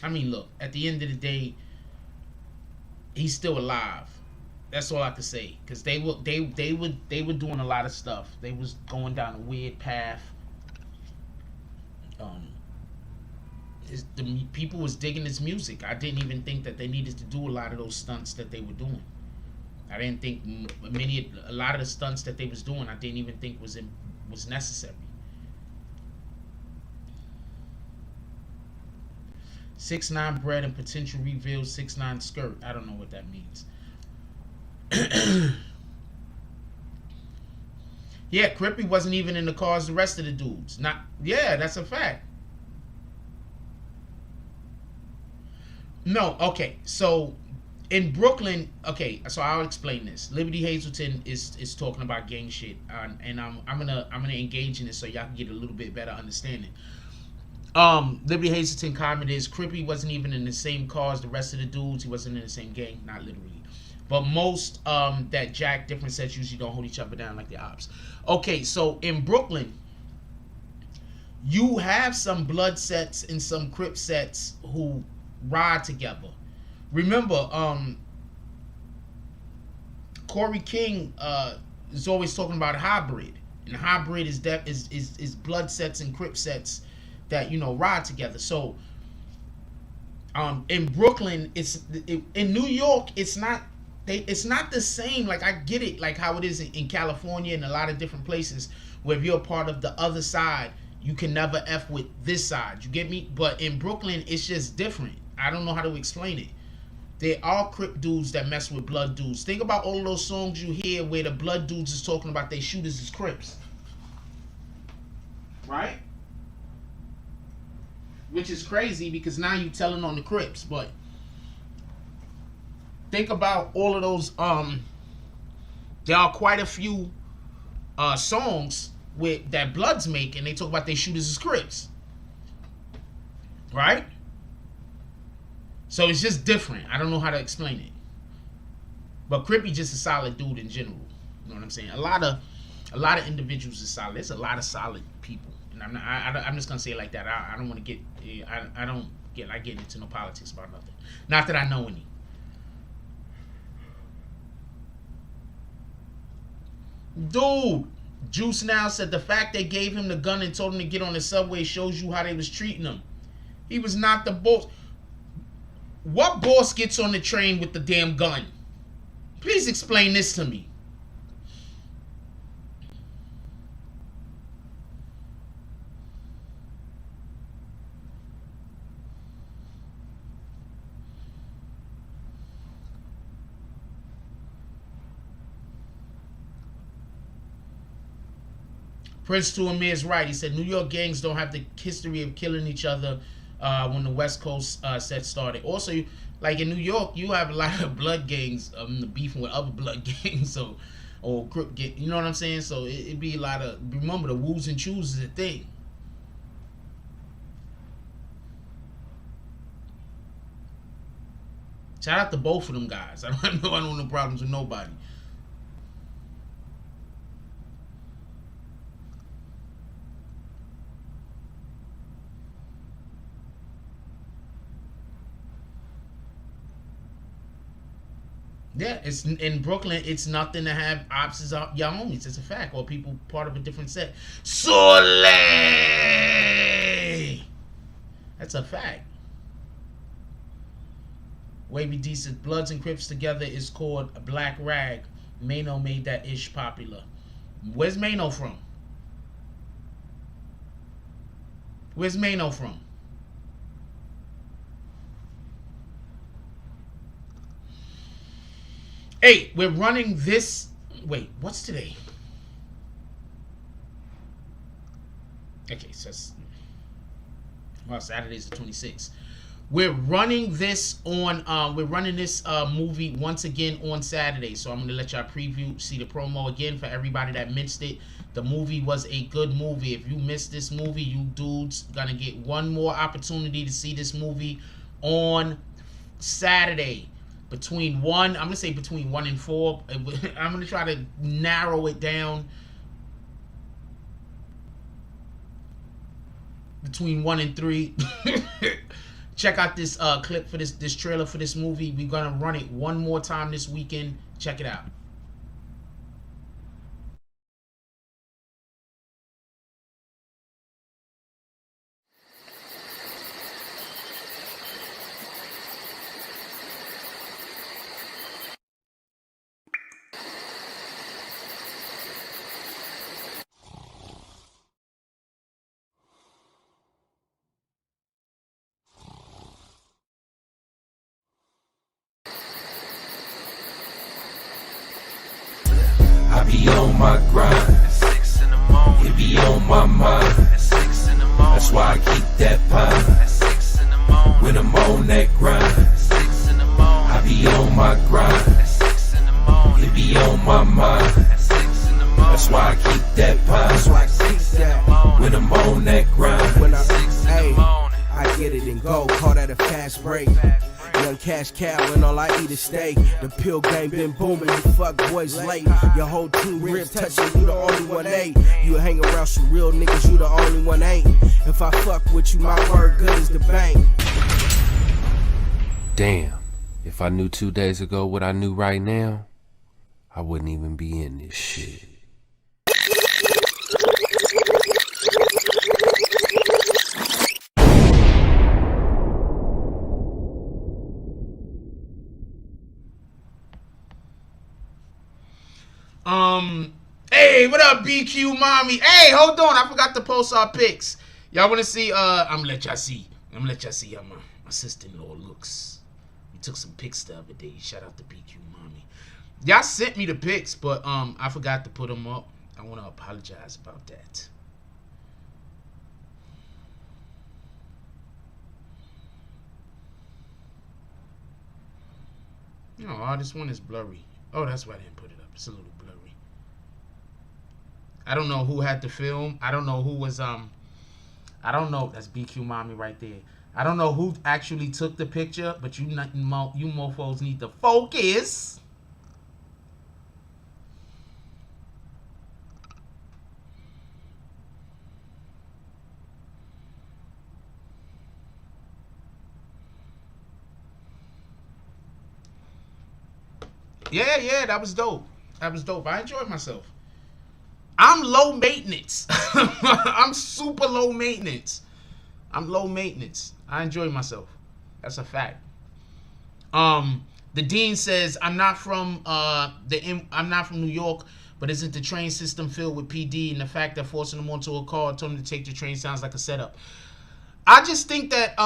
I mean, look, at the end of the day, he's still alive. That's all I can say. Cause they were doing a lot of stuff. They was going down a weird path. The people was digging his music. I didn't even think that they needed to do a lot of those stunts that they were doing. I didn't think a lot of the stunts that they was doing, I didn't even think was necessary. 6ix9ine bread and potential reveal 6ix9ine skirt. I don't know what that means. Yeah, Crippy wasn't even in the cars. The rest of the dudes, not. Yeah, that's a fact. No, okay, so. In Brooklyn, okay, so I'll explain this. Liberty Hazelton is talking about gang shit, and I'm gonna engage in it so y'all can get a little bit better understanding. Liberty Hazleton comment is Crippy wasn't even in the same car as the rest of the dudes. He wasn't in the same gang, not literally. But most that jack different sets usually don't hold each other down like the ops. Okay, so in Brooklyn, you have some blood sets and some Crip sets who ride together. Remember, Corey King is always talking about hybrid, and hybrid is blood sets and Crip sets that, you know, ride together. So in Brooklyn, in New York, it's not the same. Like, I get it, like how it is in California and a lot of different places where if you're a part of the other side, you can never F with this side. You get me? But in Brooklyn, it's just different. I don't know how to explain it. There are Crip dudes that mess with blood dudes. Think about all of those songs you hear where the blood dudes is talking about they shooters as Crips. Right? Which is crazy because now you're telling on the Crips. But think about all of those. There are quite a few songs with that Bloods make, and they talk about they shooters as Crips. Right? So it's just different. I don't know how to explain it. But Crippy just a solid dude in general. You know what I'm saying? A lot of individuals are solid. There's a lot of solid people. And I'm just gonna say it like that. I don't want to get I don't get like getting into no politics about nothing. Not that I know any. Dude, Juice Now said the fact they gave him the gun and told him to get on the subway shows you how they was treating him. He was not the boss. What boss gets on the train with the damn gun? Please explain this to me. Prince to Amir is right. He said New York gangs don't have the history of killing each other when the West Coast set started. Also, like in New York, you have a lot of blood gangs beefing with other blood gangs, so or you know what I'm saying? So it'd be a lot of, remember the woos and chews is a thing. Shout out to both of them guys. I don't have no problems with nobody. Yeah, it's in Brooklyn. It's nothing to have ops as your homies. It's a fact, or people part of a different set. Soleil. That's a fact. Wavy D says Bloods and Crips together is called a Black Rag. Mano made that ish popular. Where's Mano from? Where's Mano from? Hey, we're running this. Wait, what's today? Okay, so well, Saturday's the 26th. We're running this on. We're running this movie once again on Saturday. So I'm gonna let y'all preview, see the promo again for everybody that missed it. The movie was a good movie. If you missed this movie, you dudes gonna get one more opportunity to see this movie on Saturday. Between 1, I'm going to say between 1 and 4. I'm going to try to narrow it down. Between 1 and 3. Check out this clip for this trailer for this movie. We're going to run it one more time this weekend. Check it out. I be on my grind. At 6 in the morning. It be on my mind. At 6 in the morning. That's why I keep that pine. At 6 in the morning. When I'm on that grind. At 6 in the morning. I be on my grind. At 6 in the morning. It be on my mind. At 6 in the morning. That's why I keep that pine. That's why I keep that. When I'm on that grind. When I'm 6 in the morning. fast break. Young cash cow and all I eat is steak. The pill game been booming, you fuck boys late. Your whole team rib touching, you the only one ain't. You hang around some real niggas, you the only one ain't. If I fuck with you, my word good as the bank. Damn, if I knew 2 days ago what I knew right now, I wouldn't even be in this shit. Hey, what up, BQ mommy? Hey, hold on, I forgot to post our pics. Y'all wanna see? I'm gonna let y'all see how my sister-in-law looks. We took some pics the other day. Shout out to BQ mommy. Y'all sent me the pics, but I forgot to put them up. I wanna apologize about that. Oh, this one is blurry. Oh, that's why I didn't put it up. It's a little blurry. I don't know who had the film. I don't know who was I don't know. That's BQ mommy right there. I don't know who actually took the picture, but you mofos need to focus. Yeah, that was dope. That was dope. I enjoyed myself. I'm low maintenance. I'm super low maintenance. I'm low maintenance. I enjoy myself. That's a fact. The dean says I'm not from New York, but isn't the train system filled with PD, and the fact that forcing them onto a car and telling them to take the train sounds like a setup. I just think that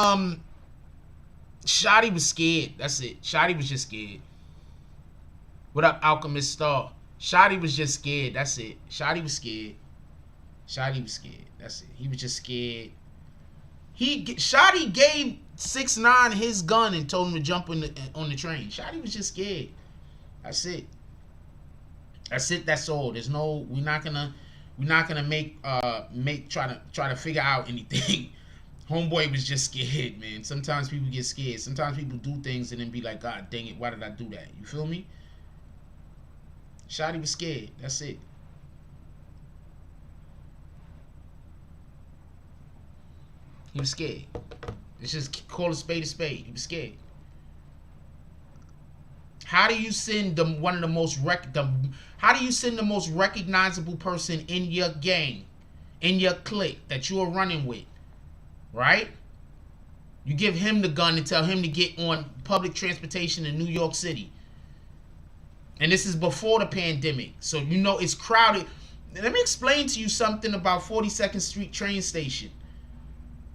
Shotty was scared. That's it. Shotty was just scared. What up, Alchemist Star? Shotty was just scared. That's it. Shotty was scared. Shotty was scared. That's it. He was just scared. Shotty gave 6ix9ine his gun and told him to jump on the train. Shotty was just scared. That's it. That's it. That's all. There's no. We're not gonna try to figure out anything. Homeboy was just scared, man. Sometimes people get scared. Sometimes people do things and then be like, God dang it, why did I do that? You feel me? Shotty was scared. That's it. He was scared. Let's just call a spade a spade. He was scared. How do you send the most recognizable person in your gang, in your clique that you are running with, right? You give him the gun and tell him to get on public transportation in New York City. And this is before the pandemic. So you know it's crowded. Let me explain to you something about 42nd Street train station.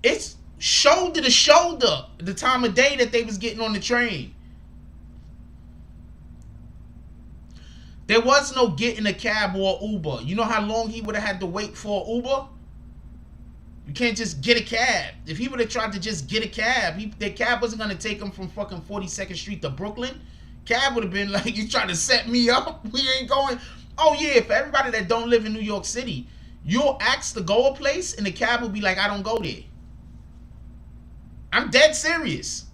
It's shoulder to shoulder the time of day that they was getting on the train. There was no getting a cab or Uber. You know how long he would have had to wait for Uber? You can't just get a cab. If he would have tried to just get a cab, the cab wasn't going to take him from fucking 42nd Street to Brooklyn. Cab would have been like, you trying to set me up? We ain't going. Oh yeah, for everybody that don't live in New York City, you'll ask to go a place and the cab will be like, I don't go there. I'm dead serious.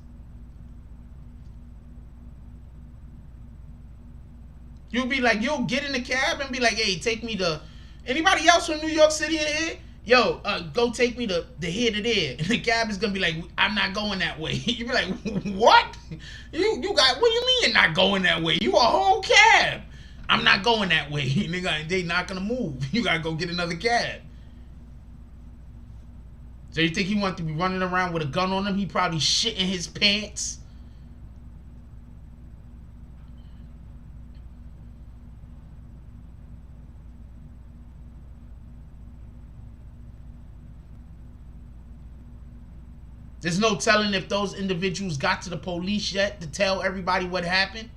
You'll be like, you'll get in the cab and be like, hey, take me to, anybody else from New York City in here? Yo, go take me to here to there. And the cab is gonna be like, I'm not going that way. You be like, what? You got, what do you mean you're not going that way? You a whole cab. I'm not going that way. Nigga, they not gonna move. You gotta go get another cab. So you think he wanted to be running around with a gun on him? He probably shit in his pants. There's no telling if those individuals got to the police yet to tell everybody what happened.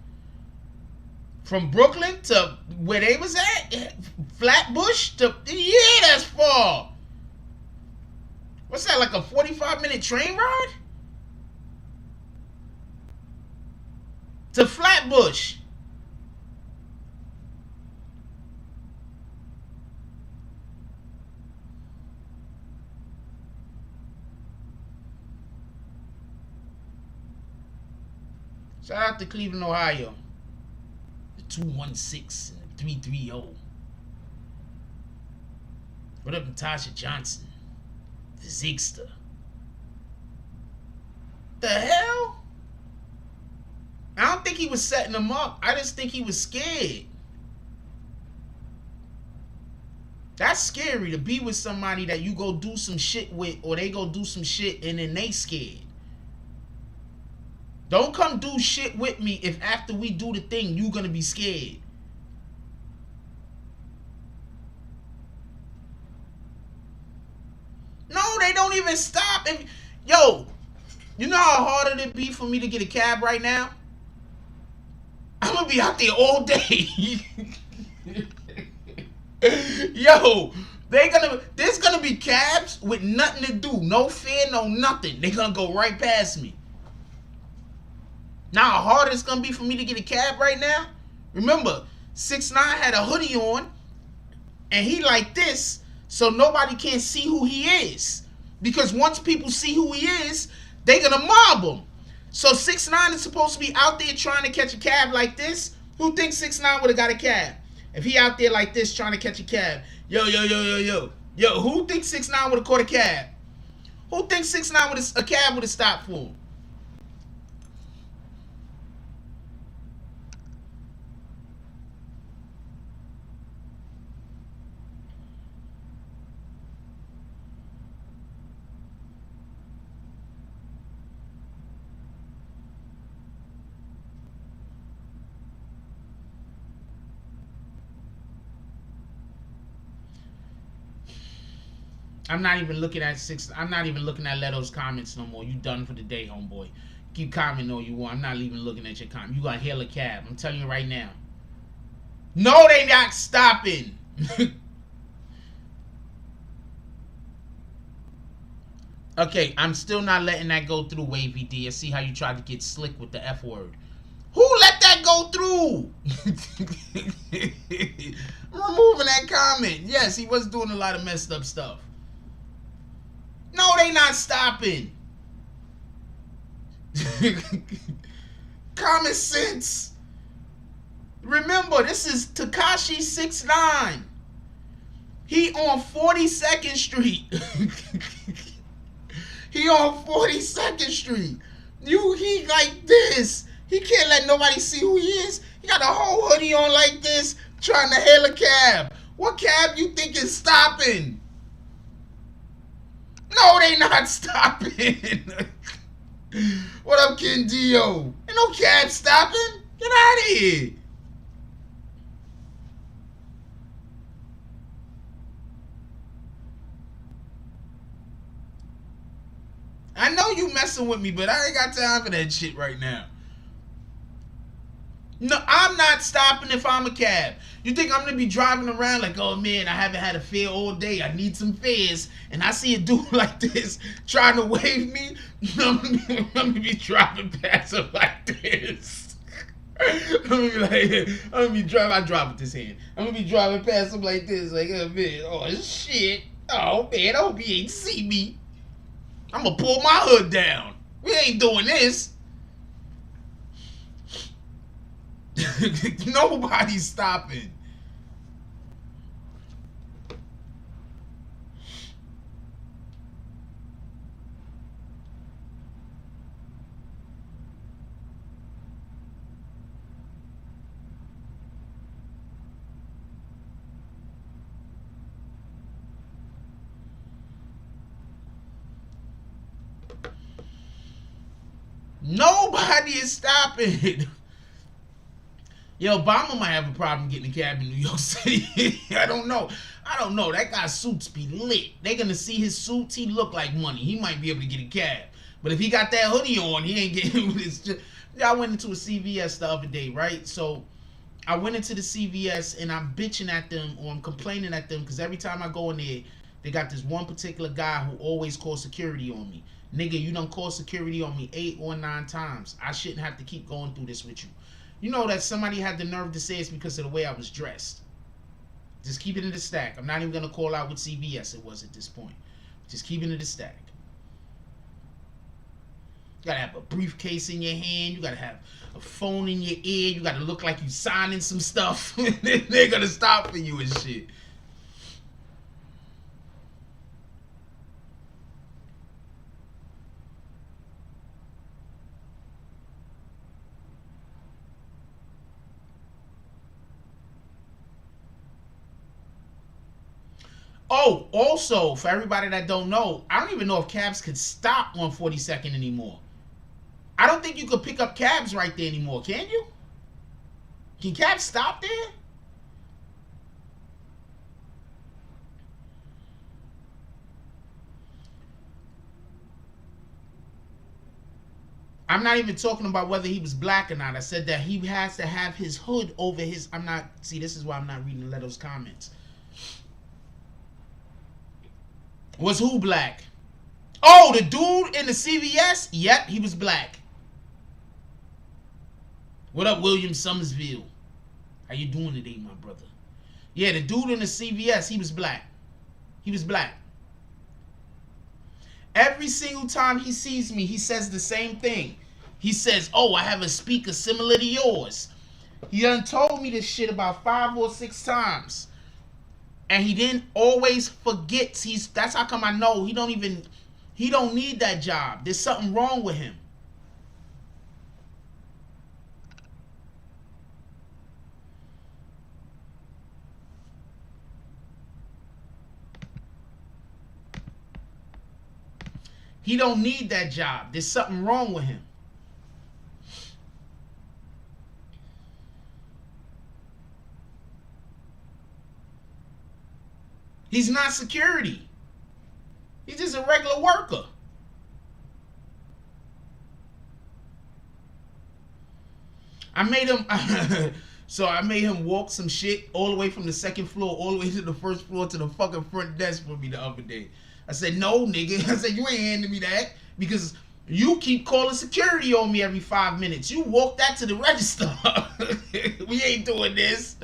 From Brooklyn to where they was at, Flatbush to, yeah, that's far. What's that, like a 45-minute train ride? To Flatbush. Shout out to Cleveland, Ohio. The 216 and the 330. What up, Natasha Johnson? The Zigster. The hell? I don't think he was setting them up. I just think he was scared. That's scary to be with somebody that you go do some shit with, or they go do some shit and then they scared. Don't come do shit with me if after we do the thing, you gonna be scared. No, they don't even stop. Yo, you know how hard it'd be for me to get a cab right now? I'm gonna be out there all day. Yo, there's gonna be cabs with nothing to do, no fear, no nothing. They gonna go right past me. Now how hard it's gonna be for me to get a cab right now? Remember, 6ix9ine had a hoodie on, and he like this, so nobody can see who he is. Because once people see who he is, they gonna mob him. So 6ix9ine is supposed to be out there trying to catch a cab like this. Who thinks 6ix9ine would have got a cab? If he out there like this trying to catch a cab. Yo, who thinks 6ix9ine would have caught a cab? Who thinks 6ix9ine a cab would have stopped for him? I'm not even looking at Leto's comments no more. You done for the day, homeboy. Keep commenting all you want. I'm not even looking at your comment. You gonna hail a cab. I'm telling you right now. No, they not stopping. Okay, I'm still not letting that go through, Wavy D. I see how you tried to get slick with the F word. Who let that go through? Removing that comment. Yes, he was doing a lot of messed up stuff. No, they not stopping. Common sense. Remember, this is Tekashi 6ix9ine. He on 42nd Street. He on 42nd Street. He like this. He can't let nobody see who he is. He got a whole hoodie on like this, trying to hail a cab. What cab you think is stopping? No, they not stopping. What up, Ken Dio? Ain't no cab stopping. Get out of here. I know you messing with me, but I ain't got time for that shit right now. No, I'm not stopping if I'm a cab. You think I'm gonna be driving around like, oh man, I haven't had a fare all day. I need some fares, and I see a dude like this trying to wave me. I'm gonna be driving past him like this. I'm gonna be like, I drive with this hand. I'm gonna be driving past him like this, like, oh man, oh shit, oh man, I hope he ain't see me. I'm gonna pull my hood down. We ain't doing this. Nobody's stopping. Nobody is stopping. Yo, Obama might have a problem getting a cab in New York City. I don't know. That guy's suits be lit. They gonna see his suits. He look like money. He might be able to get a cab. But if he got that hoodie on, he ain't getting this. I went into a CVS the other day, right? So I went into the CVS and I'm bitching at them, or I'm complaining at them, because every time I go in there, they got this one particular guy who always calls security on me. Nigga, you done called security on me 8 or 9 times. I shouldn't have to keep going through this with you. You know that somebody had the nerve to say it's because of the way I was dressed. Just keep it in the stack. I'm not even going to call out what CVS it was at this point. Just keep it in the stack. gotta have a briefcase in your hand. You gotta have a phone in your ear. You gotta look like you signing some stuff. They're gonna stop for you and shit. Oh, also, for everybody that don't know, I don't even know if cabs could stop on 42nd anymore. I don't think you could pick up cabs right there anymore, can you? Can cabs stop there? I'm not even talking about whether he was black or not. I said that he has to have his hood over his... See, this is why I'm not reading Leto's comments. Was who black? Oh, the dude in the CVS? Yep, he was black. What up, William Summersville? How you doing today, my brother? Yeah, the dude in the CVS, he was black. He was black. Every single time he sees me, he says the same thing. He says, oh, I have a speaker similar to yours. He done told me this shit about 5 or 6 times. And he didn't always forget. That's how come I know he don't need that job. There's something wrong with him. He don't need that job. There's something wrong with him. He's not security. He's just a regular worker. I made him so I made him walk some shit all the way from the 2nd floor all the way to the 1st floor to the fucking front desk for me the other day. I said, no, nigga. I said, you ain't handing me that because you keep calling security on me every 5 minutes. You walk that to the register. We ain't doing this.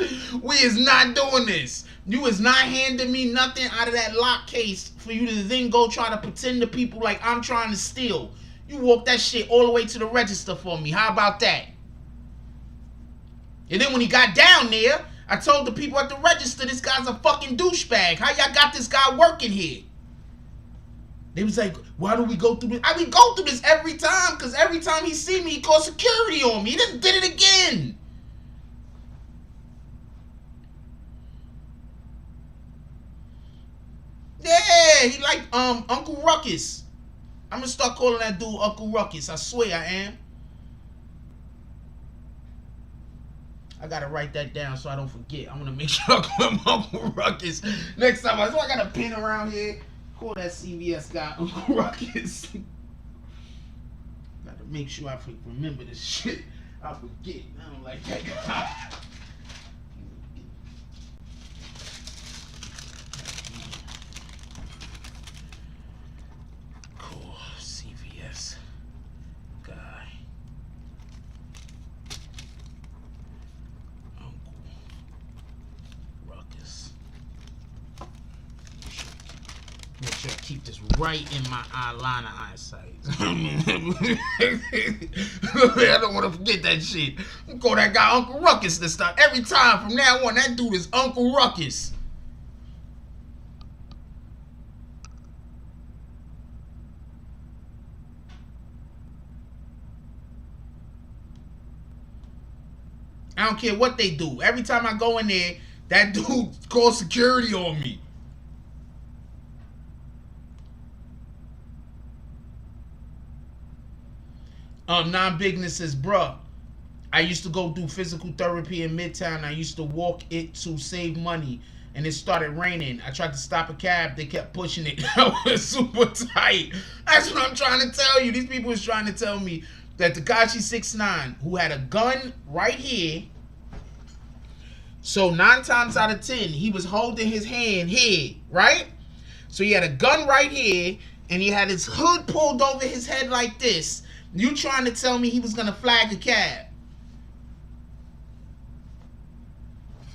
We is not doing this. You is not handing me nothing out of that lock case for you to then go try to pretend to people like I'm trying to steal. You walk that shit all the way to the register for me. How about that? And then when he got down there, I told the people at the register, this guy's a fucking douchebag. How y'all got this guy working here? They was like, why do we go through this? We go through this every time because every time he see me, he calls security on me. He just did it again. Yeah, he like Uncle Ruckus. I'm gonna start calling that dude Uncle Ruckus. I swear I am. I gotta write that down so I don't forget. I'm gonna make sure I call him Uncle Ruckus next time. So I got a pin around here. Call that CVS guy Uncle Ruckus. Gotta make sure I remember this shit. I forget. I don't like that guy. Cool. CVS guy. Uncle Ruckus. Make sure I keep this right in my eyeliner eyesight. I don't want to forget that shit. I'm call that guy Uncle Ruckus this time. Every time from now on, that dude is Uncle Ruckus. I don't care what they do. Every time I go in there, that dude calls security on me. Non-bigness says, bruh, I used to go do physical therapy in Midtown. I used to walk it to save money, and it started raining. I tried to stop a cab. They kept pushing it. That was super tight. That's what I'm trying to tell you. These people was trying to tell me that Tekashi 6ix9ine, who had a gun right here, so 9 times out of 10, he was holding his hand here, right? So he had a gun right here, and he had his hood pulled over his head like this. You trying to tell me he was gonna flag a cab?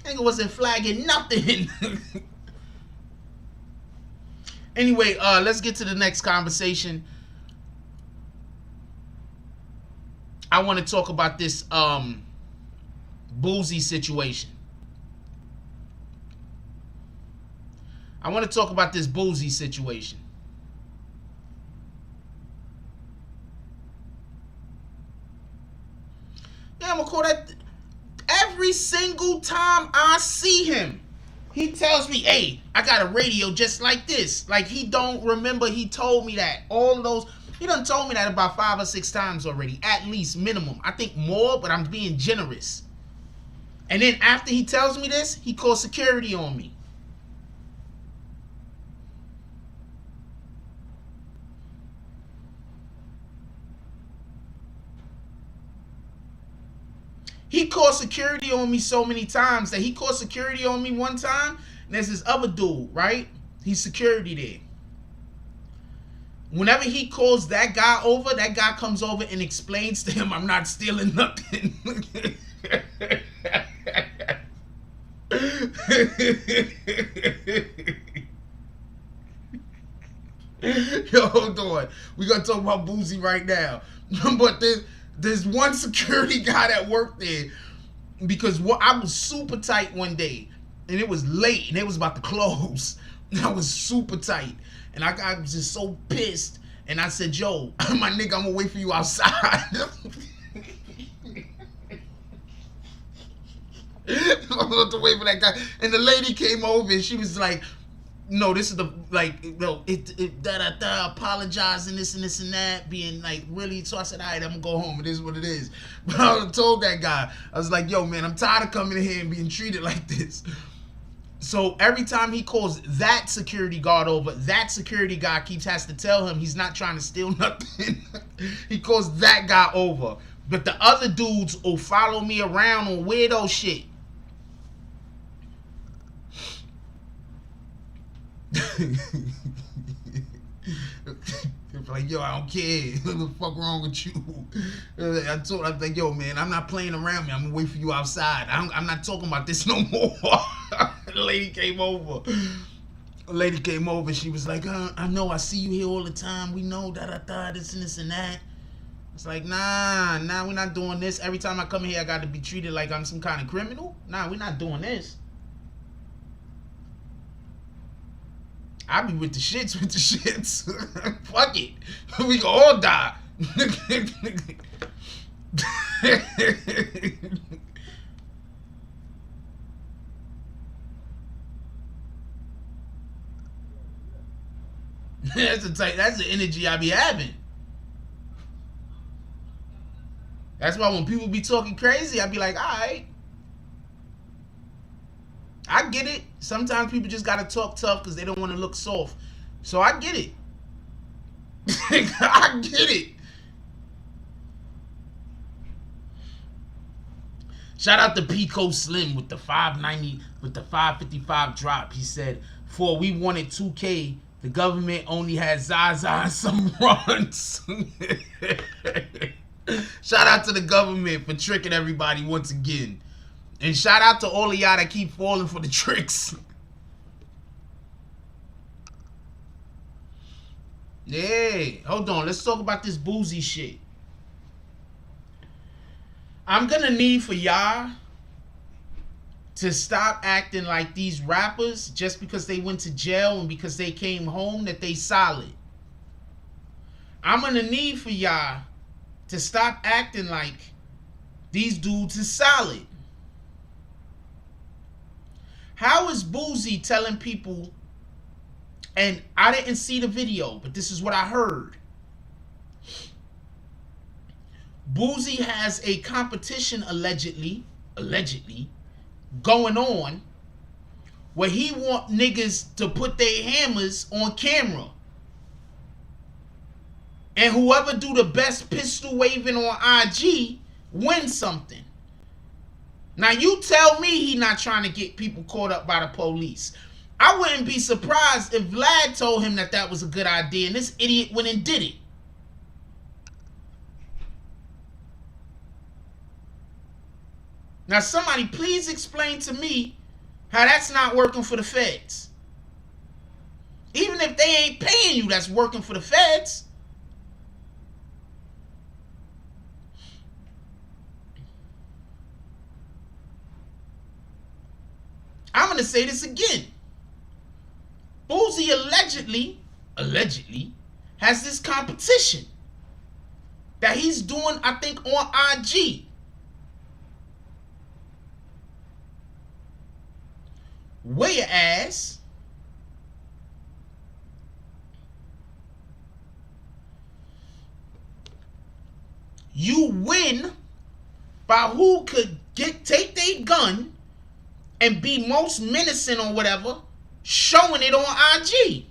Nigga wasn't flagging nothing. Anyway, let's get to the next conversation. I want to talk about this Boosie situation. I want to talk about this Boosie situation. Yeah, I'm gonna call that. Every single time I see him, he tells me, hey, I got a radio just like this. Like, he don't remember he told me that. All of those, he done told me that about 5 or 6 times already, at least minimum. I think more, but I'm being generous. And then after he tells me this, he calls security on me. He called security on me so many times that he called security on me one time. And there's this other dude, right? He's security there. Whenever he calls that guy over, that guy comes over and explains to him, I'm not stealing nothing. Yo, hold on. We're going to talk about Boosie right now. But there's one security guy that worked there because I was super tight one day and it was late and it was about to close. And I was super tight and I was just so pissed and I said, yo, my nigga, I'm gonna wait for you outside. I have to wait for that guy. And the lady came over and she was like, no, this is the, like, no, apologizing, this and this and that, being like, really? So I said, all right, I'm gonna go home. It is what it is. But I told that guy, I was like, yo, man, I'm tired of coming in here and being treated like this. So every time he calls that security guard over, that security guy has to tell him he's not trying to steal nothing. He calls that guy over. But the other dudes will follow me around on weirdo shit. Like, yo, I don't care. What the fuck wrong with you? I was like, yo, man, I'm not playing around, man. I'm gonna wait for you outside. I'm not talking about this no more. The lady came over. A lady came over. She was like, I know, I see you here all the time. We know this and this and that. It's like, nah, we're not doing this. Every time I come here, I got to be treated like I'm some kind of criminal. Nah, we're not doing this. I be with the shits. Fuck it. We can all die. That's the energy I be having. That's why when people be talking crazy, I be like, all right. I get it. Sometimes people just gotta talk tough because they don't want to look soft. So I get it. I get it. Shout out to Pico Slim with the 590, with the 555 drop. He said, "For we wanted 2K, the government only had Zaza and some runs." Shout out to the government for tricking everybody once again. And shout out to all of y'all that keep falling for the tricks. Yeah, hold on. Let's talk about this Boosie shit. I'm gonna need for y'all to stop acting like these rappers just because they went to jail and because they came home that they solid. I'm gonna need for y'all to stop acting like these dudes is solid. How is Boosie telling people, and I didn't see the video, but this is what I heard. Boosie has a competition allegedly going on where he want niggas to put their hammers on camera. And whoever do the best pistol waving on IG wins something. Now you tell me he not trying to get people caught up by the police. I wouldn't be surprised if Vlad told him that that was a good idea and this idiot went and did it. Now somebody please explain to me how that's not working for the feds. Even if they ain't paying you, that's working for the feds. I'm going to say this again. Boosie allegedly has this competition that he's doing, I think, on IG. Whereas you win by who could take their gun and be most menacing or whatever, showing it on IG.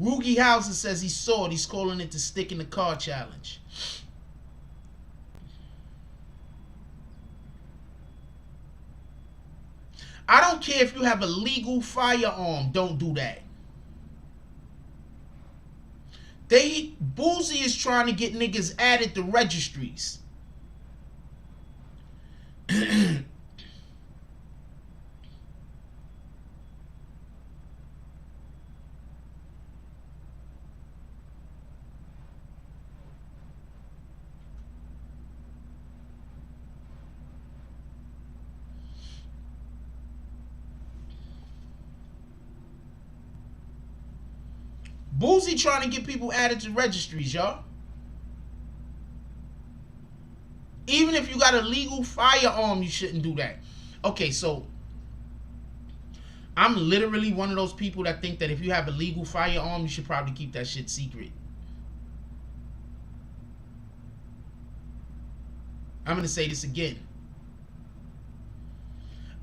Roogie Hauser says he saw it. He's calling it the stick in the car challenge. I don't care if you have a legal firearm. Don't do that. Boosie is trying to get niggas added to registries. Boosie trying to get people added to registries, y'all. Even if you got a legal firearm, you shouldn't do that. Okay, so I'm literally one of those people that think that if you have a legal firearm, you should probably keep that shit secret. I'm going to say this again.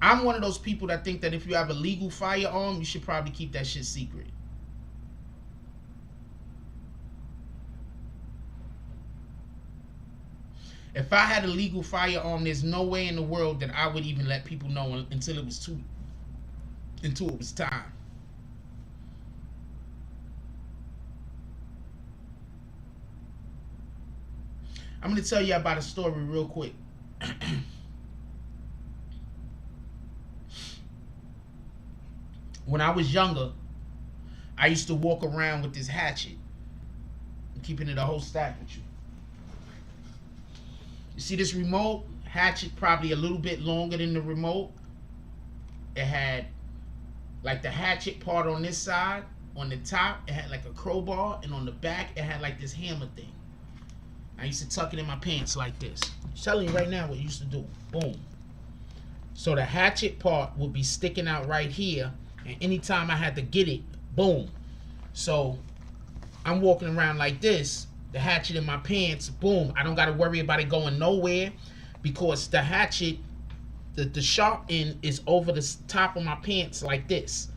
I'm one of those people that think that if you have a legal firearm, you should probably keep that shit secret. If I had a legal firearm, there's no way in the world that I would even let people know until it was time. I'm going to tell you about a story real quick. When I was younger, I used to walk around with this hatchet. I'm keeping it a whole stack with you. You see this remote? Hatchet probably a little bit longer than the remote. It had like the hatchet part on this side. On the top, it had like a crowbar. And on the back, it had like this hammer thing. I used to tuck it in my pants like this. I'm telling you right now what I used to do. Boom. So the hatchet part would be sticking out right here. And anytime I had to get it, boom. So I'm walking around like this. The hatchet in my pants, boom. I don't got to worry about it going nowhere because the hatchet, the sharp end is over the top of my pants like this.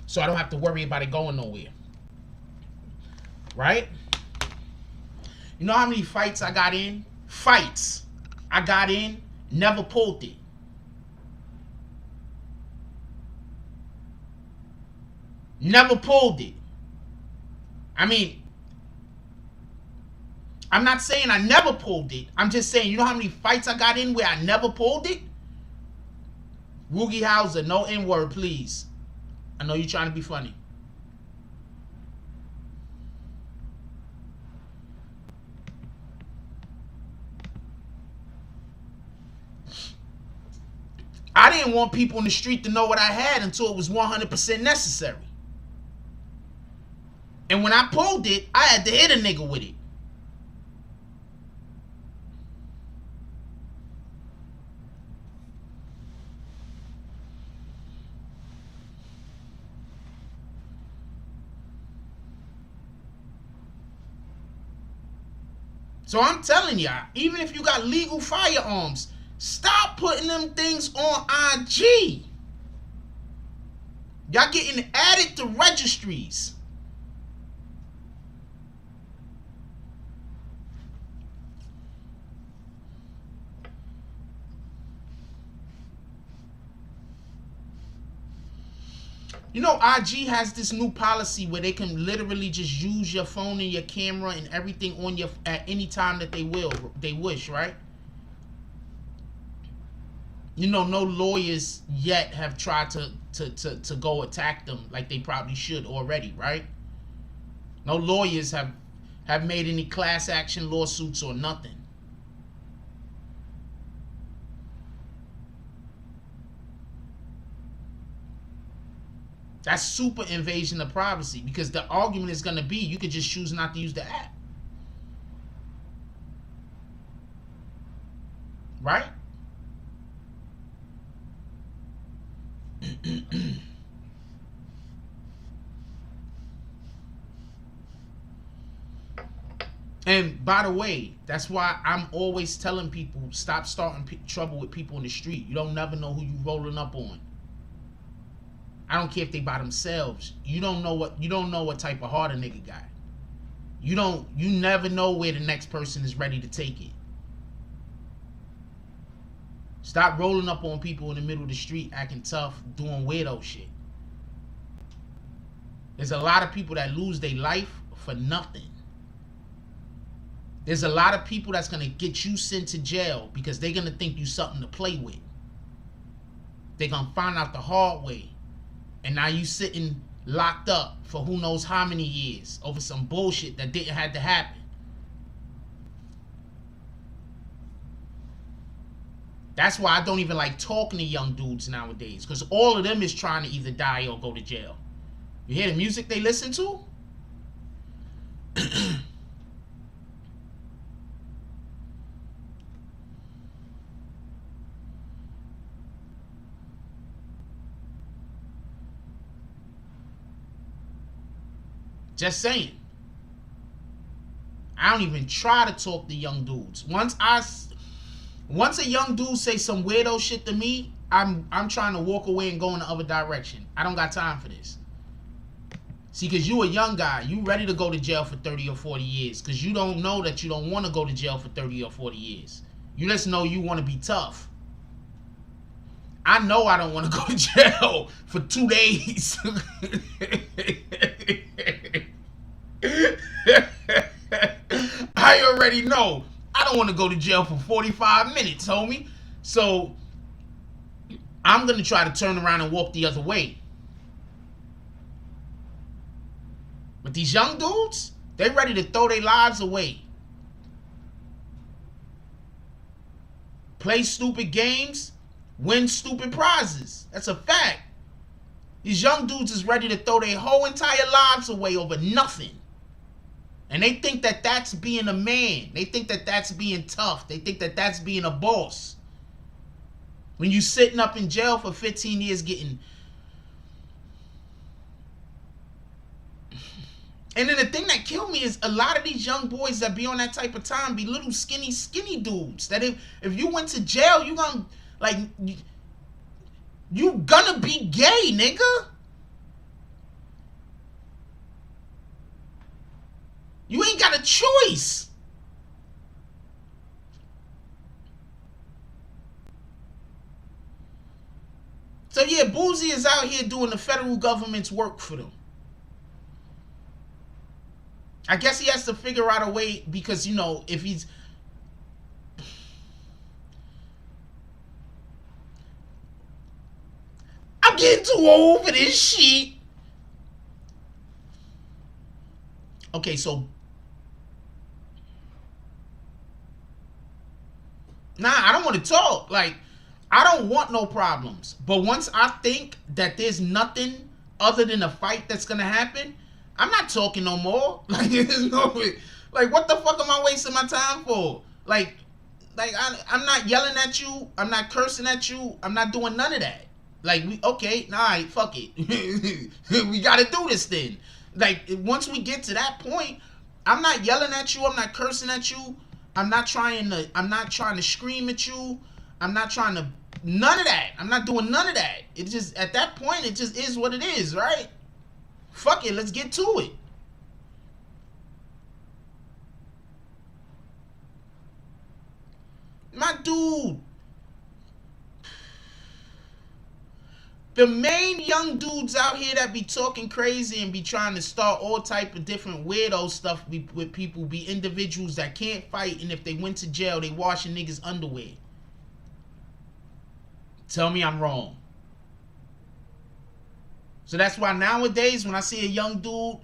So I don't have to worry about it going nowhere. Right? You know how many fights I got in? Fights I got in, never pulled it. Never pulled it. I mean, I'm not saying I never pulled it. I'm just saying, you know how many fights I got in where I never pulled it? Roogie Hauser, no N-word, please. I know you're trying to be funny. I didn't want people in the street to know what I had until it was 100% necessary. And when I pulled it, I had to hit a nigga with it. So I'm telling y'all, even if you got legal firearms, stop putting them things on IG. Y'all getting added to registries. You know, IG has this new policy where they can literally just use your phone and your camera and everything on your at any time that they wish, right? You know, no lawyers yet have tried to go attack them like they probably should already, right? No lawyers have have made any class action lawsuits or nothing. That's super invasion of privacy, because the argument is going to be you could just choose not to use the app. Right? And by the way, that's why I'm always telling people, stop starting trouble with people in the street. You don't never know who you rolling up on. I don't care if they by themselves. You don't know what type of heart a nigga got. You never know where the next person is ready to take it. Stop rolling up on people in the middle of the street acting tough, doing weirdo shit. There's a lot of people that lose their life for nothing. There's a lot of people that's going to get you sent to jail because they're going to think you something to play with. They're going to find out the hard way. And now you sitting locked up for who knows how many years over some bullshit that didn't have to happen. That's why I don't even like talking to young dudes nowadays, because all of them is trying to either die or go to jail. You hear the music they listen to? Just saying. I don't even try to talk to young dudes. Once a young dude say some weirdo shit to me, I'm trying to walk away and go in the other direction. I don't got time for this. See, because you a young guy, you ready to go to jail for 30 or 40 years, because you don't know that you don't want to go to jail for 30 or 40 years. You just know you want to be tough. I know I don't want to go to jail for 2 days. I already know I don't want to go to jail for 45 minutes, homie. So I'm going to try to turn around and walk the other way. But these young dudes, they ready to throw their lives away. Play stupid games, win stupid prizes. That's a fact. These young dudes is ready to throw their whole entire lives away over nothing. And they think that that's being a man. They think that that's being tough. They think that that's being a boss. When you sitting up in jail for 15 years getting... And then the thing that killed me is a lot of these young boys that be on that type of time be little skinny dudes. That if you went to jail, you gonna... Like... You gonna be gay, nigga. You ain't got a choice. So yeah, Boosie is out here doing the federal government's work for them. I guess he has to figure out a way, because, you know, if he's... I'm getting too old for this shit. Okay, so... Nah, I don't want to talk. Like, I don't want no problems. But once I think that there's nothing other than a fight that's going to happen, I'm not talking no more. Like, there's no... Like, what the fuck am I wasting my time for? Like I'm not yelling at you. I'm not cursing at you. I'm not doing none of that. Like, okay, alright, fuck it. We gotta do this then. Like, once we get to that point, I'm not yelling at you. I'm not cursing at you. I'm not trying to scream at you. I'm not trying to... None of that. I'm not doing none of that. It just, at that point, it just is what it is, right? Fuck it, let's get to it. My dude. The main young dudes out here that be talking crazy and be trying to start all type of different weirdo stuff with people be individuals that can't fight, and if they went to jail, they washing niggas' underwear. Tell me I'm wrong. So that's why nowadays when I see a young dude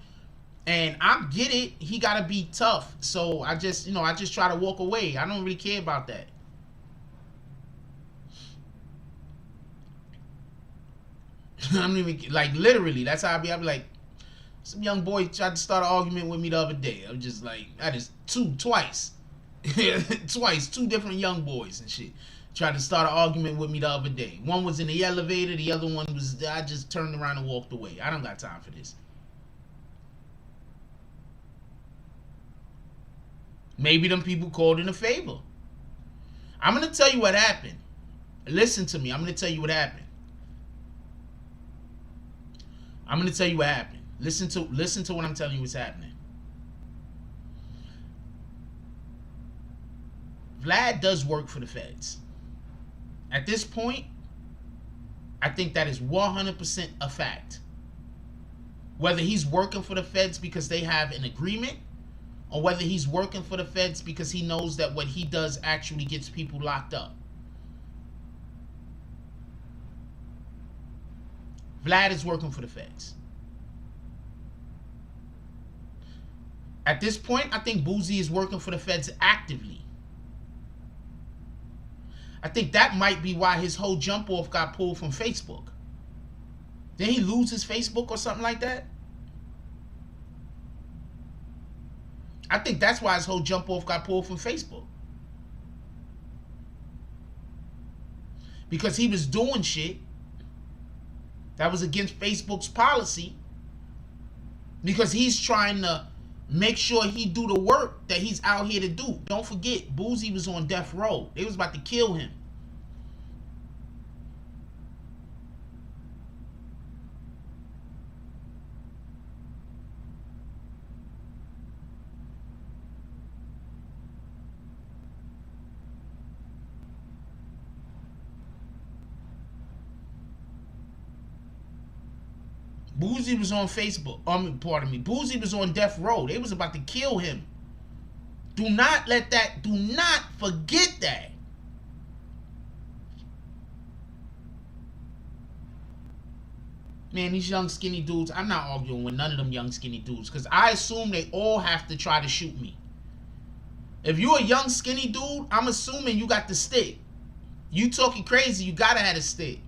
And I get it. He got to be tough. So I just, you know, I just try to walk away. I don't really care about that. I don't even, like, literally, that's how I be like, some young boy tried to start an argument with me the other day. I'm just like, that is twice. Twice, 2 different young boys and shit. Tried to start an argument with me the other day. One was in the elevator, the other one was, I just turned around and walked away. I don't got time for this. Maybe them people called in a favor. I'm going to tell you what happened. Listen to me. I'm going to tell you what happened. I'm going to tell you what happened. Listen to what I'm telling you what's happening. Vlad does work for the feds. At this point, I think that is 100% a fact. Whether he's working for the feds because they have an agreement, or whether he's working for the feds because he knows that what he does actually gets people locked up. Vlad is working for the feds. At this point, I think Boosie is working for the feds actively. I think that might be why his whole jump off got pulled from Facebook. Didn't he lose his Facebook or something like that? I think that's why his whole jump off got pulled from Facebook. Because he was doing shit that was against Facebook's policy. Because he's trying to make sure he do the work that he's out here to do. Don't forget, Boosie was on death row. They was about to kill him. Boosie was on Facebook. Pardon me. Boosie was on death row. They was about to kill him. Do not let that, do not forget that. Man, these young skinny dudes, I'm not arguing with none of them young skinny dudes because I assume they all have to try to shoot me. If you're a young skinny dude, I'm assuming you got the stick. You talking crazy, you gotta have a stick.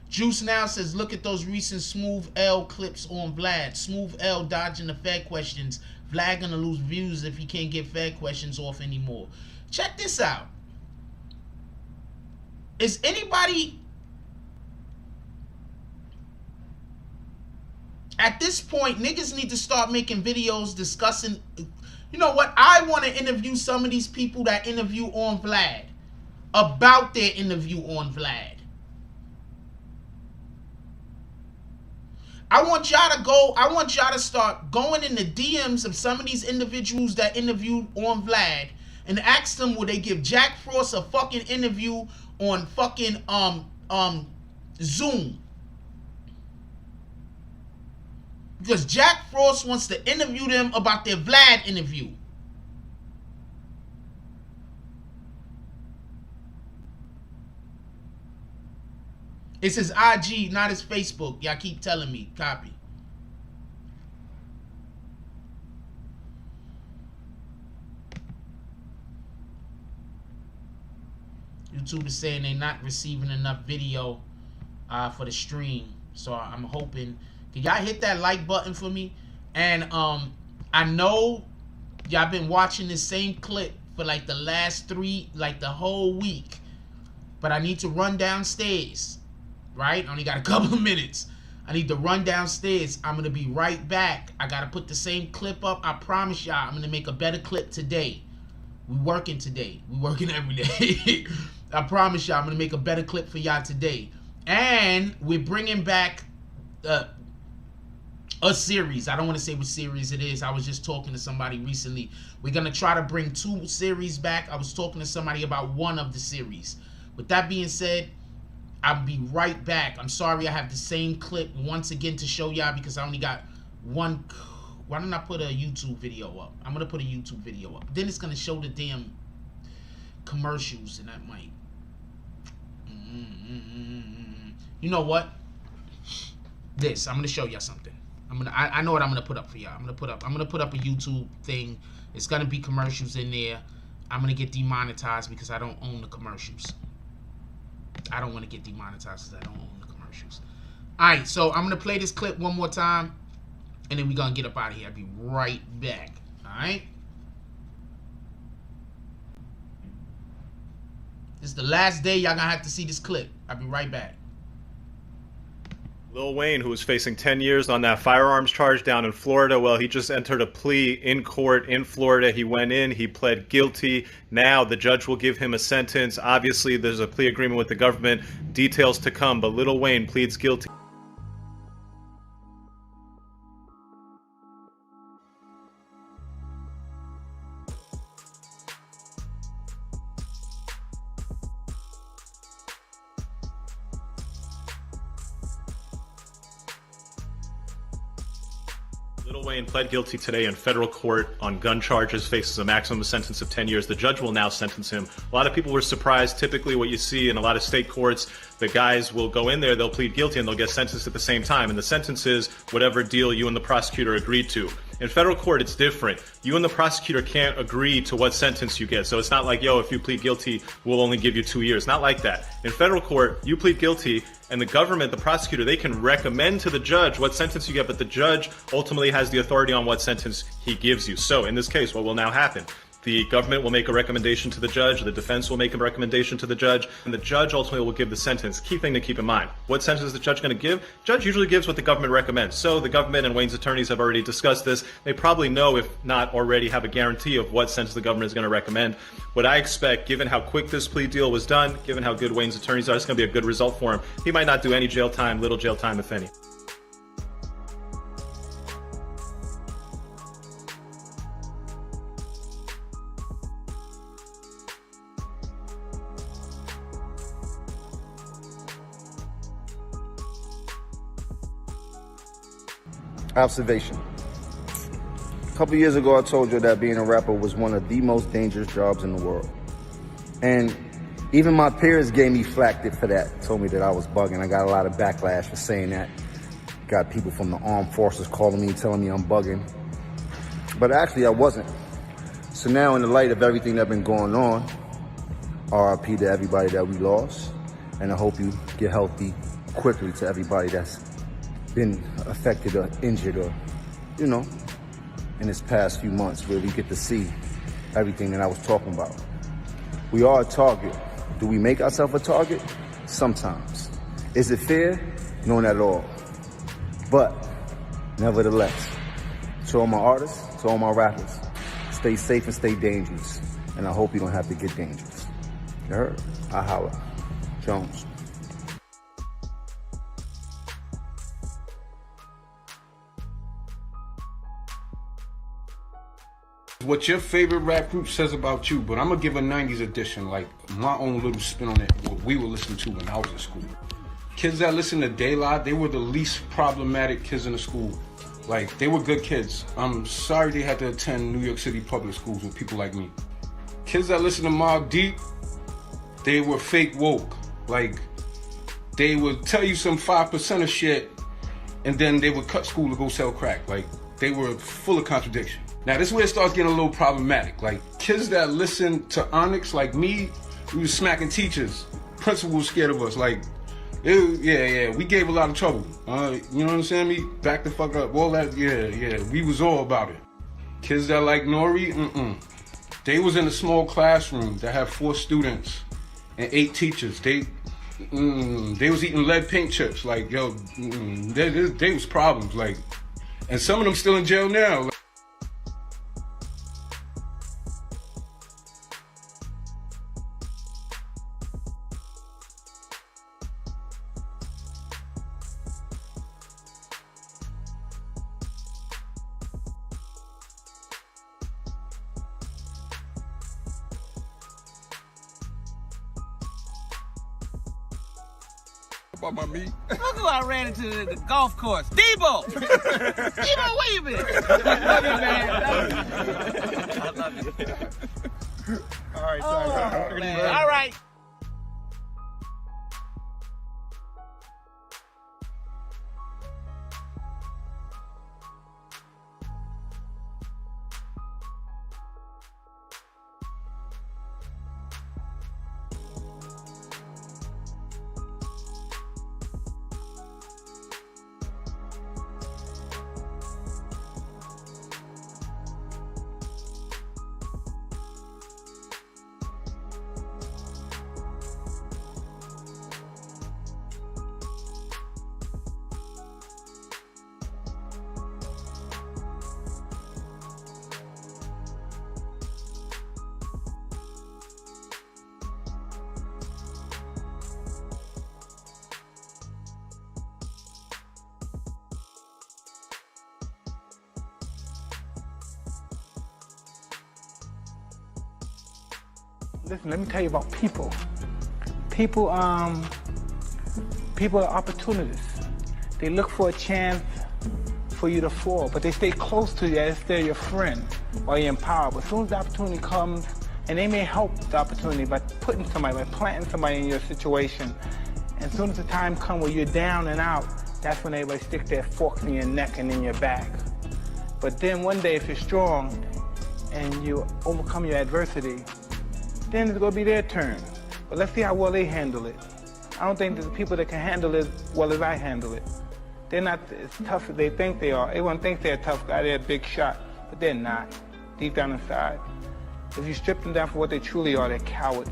Juice Now says, look at those recent Smooth L clips on Vlad. Smooth L dodging the Fed questions. Vlad gonna lose views if he can't get Fed questions off anymore. Check this out. Is anybody... At this point, niggas need to start making videos discussing... You know what? I want to interview some of these people that interview on Vlad about their interview on Vlad. I want y'all to start going in the DMs of some of these individuals that interviewed on Vlad and ask them, will they give Jack Frost a fucking interview on fucking Zoom? Because Jack Frost wants to interview them about their Vlad interview. It's his IG, not his Facebook. Y'all keep telling me. Copy. YouTube is saying they're not receiving enough video for the stream. So I'm hoping. Can y'all hit that like button for me? And I know y'all been watching this same clip for like the last the whole week. But I need to run downstairs. Right? I only got a couple of minutes. I need to run downstairs. I'm going to be right back. I got to put the same clip up. I promise y'all I'm going to make a better clip today. We working today. We working every day. I promise y'all I'm going to make a better clip for y'all today. And we're bringing back a series. I don't want to say what series it is. I was just talking to somebody recently. We're going to try to bring 2 series back. I was talking to somebody about one of the series. With that being said, I'll be right back. I'm sorry I have the same clip once again to show y'all because I only got one Why don't I put a YouTube video up? I'm gonna put a YouTube video up. Then it's gonna show the damn commercials, and that might. You know what? This, I'm gonna show y'all something. I know what I'm gonna put up for y'all. I'm gonna put up a YouTube thing. It's gonna be commercials in there. I'm gonna get demonetized because I don't own the commercials. I don't want to get demonetized because I don't own the commercials. All right, so I'm gonna play this clip one more time, and then we're gonna get up out of here. I'll be right back. All right. This is the last day y'all gonna have to see this clip. I'll be right back. Lil Wayne, who was facing 10 years on that firearms charge down in Florida, well, he just entered a plea in court in Florida. He went in, he pled guilty. Now the judge will give him a sentence. Obviously, there's a plea agreement with the government. Details to come, but Lil Wayne pleads guilty. Lil Wayne pled guilty today in federal court on gun charges, faces a maximum sentence of 10 years. The judge will now sentence him. A lot of people were surprised. Typically what you see in a lot of state courts, the guys will go in there, they'll plead guilty, and they'll get sentenced at the same time. And the sentence is whatever deal you and the prosecutor agreed to. In federal court, it's different. You and the prosecutor can't agree to what sentence you get. So it's not like, yo, if you plead guilty, we'll only give you 2 years. Not like that. In federal court, you plead guilty, and the government, the prosecutor, they can recommend to the judge what sentence you get, but the judge ultimately has the authority on what sentence he gives you. So in this case, what will now happen? The government will make a recommendation to the judge, the defense will make a recommendation to the judge, and the judge ultimately will give the sentence. Key thing to keep in mind, what sentence is the judge going to give? Judge usually gives what the government recommends. So the government and Wayne's attorneys have already discussed this. They probably know, if not already, have a guarantee of what sentence the government is going to recommend. What I expect, given how quick this plea deal was done, given how good Wayne's attorneys are, it's going to be a good result for him. He might not do any jail time, little jail time, if any. Observation. A couple years ago, I told you that being a rapper was one of the most dangerous jobs in the world. And even my peers gave me flack for that, told me that I was bugging. I got a lot of backlash for saying that. Got people from the armed forces calling me, telling me I'm bugging. But actually, I wasn't. So now, in the light of everything that's been going on, RIP to everybody that we lost. And I hope you get healthy quickly to everybody that's been affected or injured, or, you know, in this past few months, where we get to see everything that I was talking about. We are a target. Do we make ourselves a target? Sometimes. Is it fair? No, not at all. But nevertheless, to all my artists, to all my rappers, stay safe and stay dangerous. And I hope you don't have to get dangerous. You heard? I holla. Jones. What your favorite rap group says about you, but I'm gonna give a 90s edition, like my own little spin on it, what we were listening to when I was in school. Kids that listen to De La, they were the least problematic kids in the school. Like, they were good kids. I'm sorry they had to attend New York City public schools with people like me. Kids that listen to Mobb Deep, they were fake woke. Like, they would tell you some 5% of shit, and then they would cut school to go sell crack. Like, they were full of contradiction. Now, this is where it starts getting a little problematic. Like, kids that listen to Onyx, like me, we was smacking teachers. Principal was scared of us. Like, we gave a lot of trouble. You know what I'm saying? Me, back the fuck up. All that, we was all about it. Kids that like Nori, They was in a small classroom that had 4 students and 8 teachers. They was eating lead paint chips. Like, yo, they was problems. Like, and some of them still in jail now. about my meat. Look who I ran into the golf course. Debo! Debo, where you been? I love you, man. All right, sorry. Man. All right. Listen, let me tell you about people. People are opportunists. They look for a chance for you to fall, but they stay close to you as if they're your friend while you're in power. But as soon as the opportunity comes, and they may help the opportunity by putting somebody, by planting somebody in your situation, and as soon as the time comes where you're down and out, that's when everybody stick their forks in your neck and in your back. But then one day, if you're strong and you overcome your adversity, then it's going to be their turn. But let's see how well they handle it. I don't think there's people that can handle it as well as I handle it. They're not as tough as they think they are. Everyone thinks they're a tough guy, they're a big shot, but they're not, deep down inside. If you strip them down for what they truly are, they're cowards.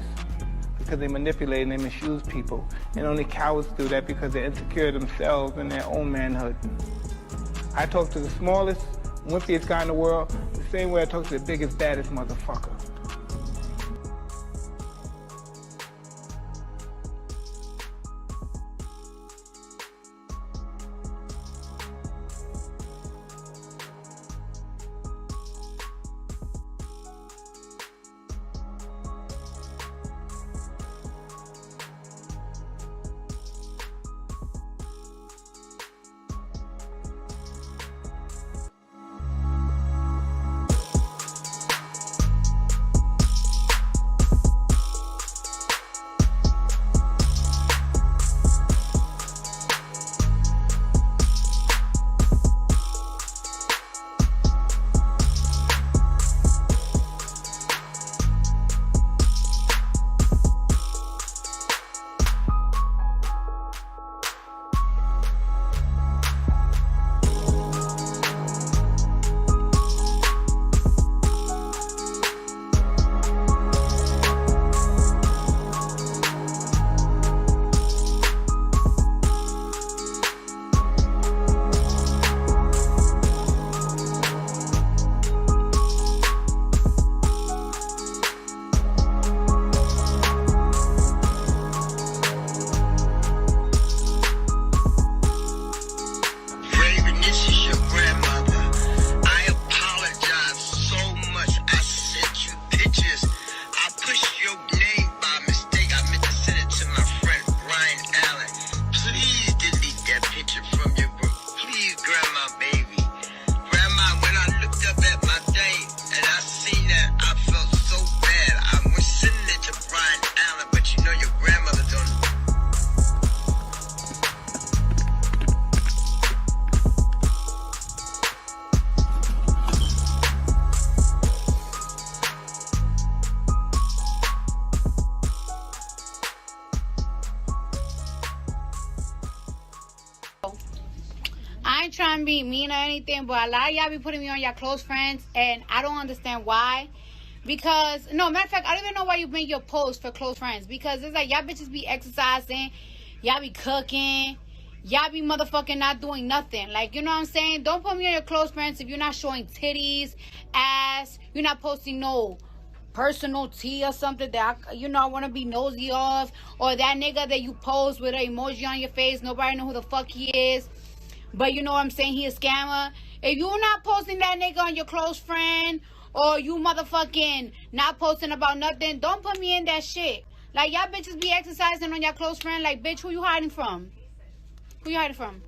Because they manipulate and they misuse people. And only cowards do that because they're insecure themselves in their own manhood. I talk to the smallest, wimpiest guy in the world the same way I talk to the biggest, baddest motherfucker. I ain't trying to be mean or anything, but a lot of y'all be putting me on your close friends, and I don't understand why. Because, no, matter of fact, I don't even know why you make your post for close friends. Because it's like, y'all bitches be exercising, y'all be cooking, y'all be motherfucking not doing nothing. Like, you know what I'm saying? Don't put me on your close friends if you're not showing titties, ass, you're not posting no personal tea or something that I want to be nosy of, or that nigga that you post with an emoji on your face, nobody know who the fuck he is, but you know what I'm saying, he a scammer. If you're not posting that nigga on your close friend, or you motherfucking not posting about nothing, don't put me in that shit. Like, y'all bitches be exercising on your close friend, like, bitch, who you hiding from? Who you hiding from?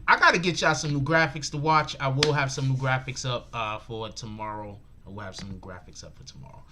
I gotta get y'all some new graphics to watch. I will have some new graphics up for tomorrow. I will have some new graphics up for tomorrow.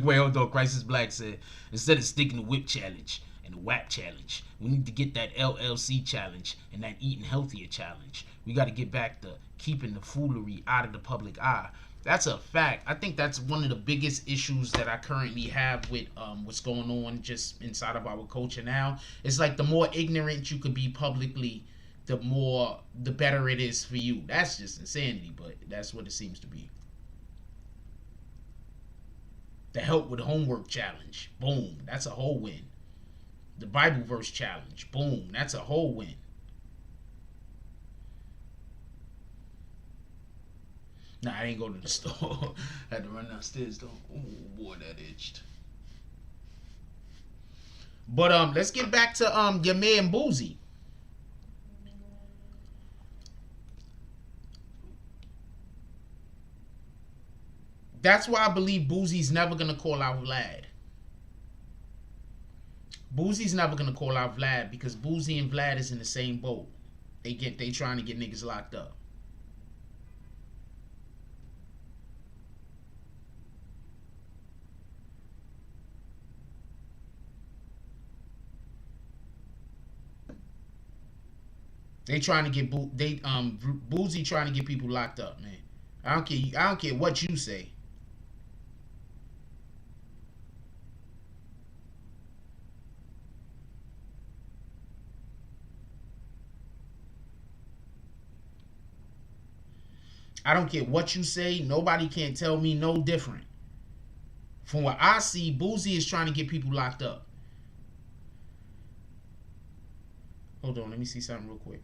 Wait, hold on. Crisis Black said, instead of sticking to whip challenge and the WAP challenge, we need to get that LLC challenge and that eating healthier challenge. We got to get back to keeping the foolery out of the public eye. That's a fact. I think that's one of the biggest issues that I currently have with what's going on just inside of our culture now. It's like the more ignorant you could be publicly, the better it is for you. That's just insanity, but that's what it seems to be. The help with homework challenge, boom, that's a whole win. The Bible verse challenge, boom, that's a whole win. Nah, I didn't go to the store. I had to run downstairs though. Oh boy, that itched. But let's get back to your man Boosie. That's why I believe Boosie's never gonna call out Vlad. Boosie's never gonna call out Vlad because Boosie and Vlad is in the same boat. They trying to get niggas locked up. They trying to get Boosie trying to get people locked up, man. I don't care what you say. I don't care what you say. Nobody can tell me no different. From what I see, Boosie is trying to get people locked up. Hold on, let me see something real quick.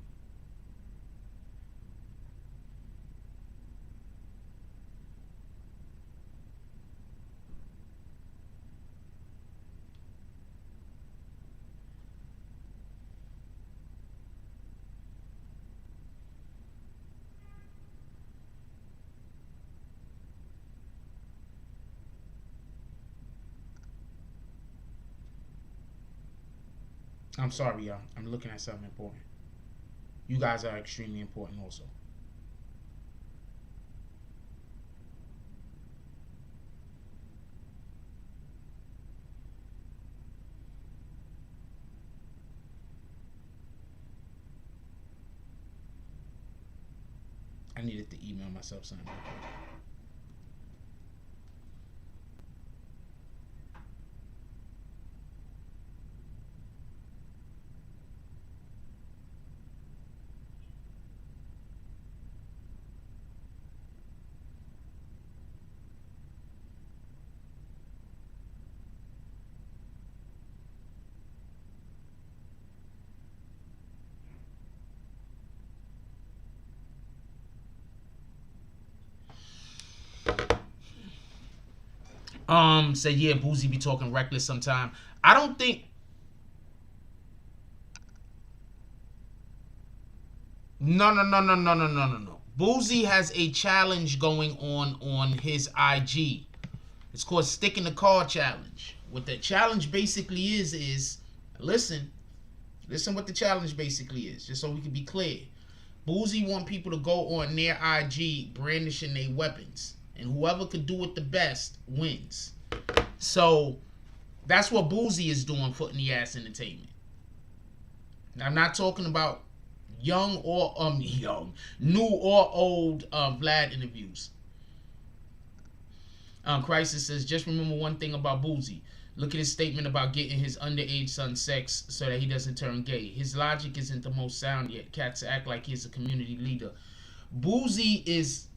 I'm sorry, y'all. I'm looking at something important. You guys are extremely important also. I needed to email myself something. Say yeah, Boosie be talking reckless sometime. I don't think. No. Boosie has a challenge going on his IG. It's called Stick in the Car Challenge. What the challenge basically is listen what the challenge basically is, just so we can be clear. Boosie want people to go on their IG brandishing their weapons. And whoever could do it the best wins. So that's what Boosie is doing for the ass entertainment. Now, I'm not talking about new or old Vlad interviews. Crisis says, just remember one thing about Boosie. Look at his statement about getting his underage son sex so that he doesn't turn gay. His logic isn't the most sound yet. Cats act like he's a community leader. Boosie is...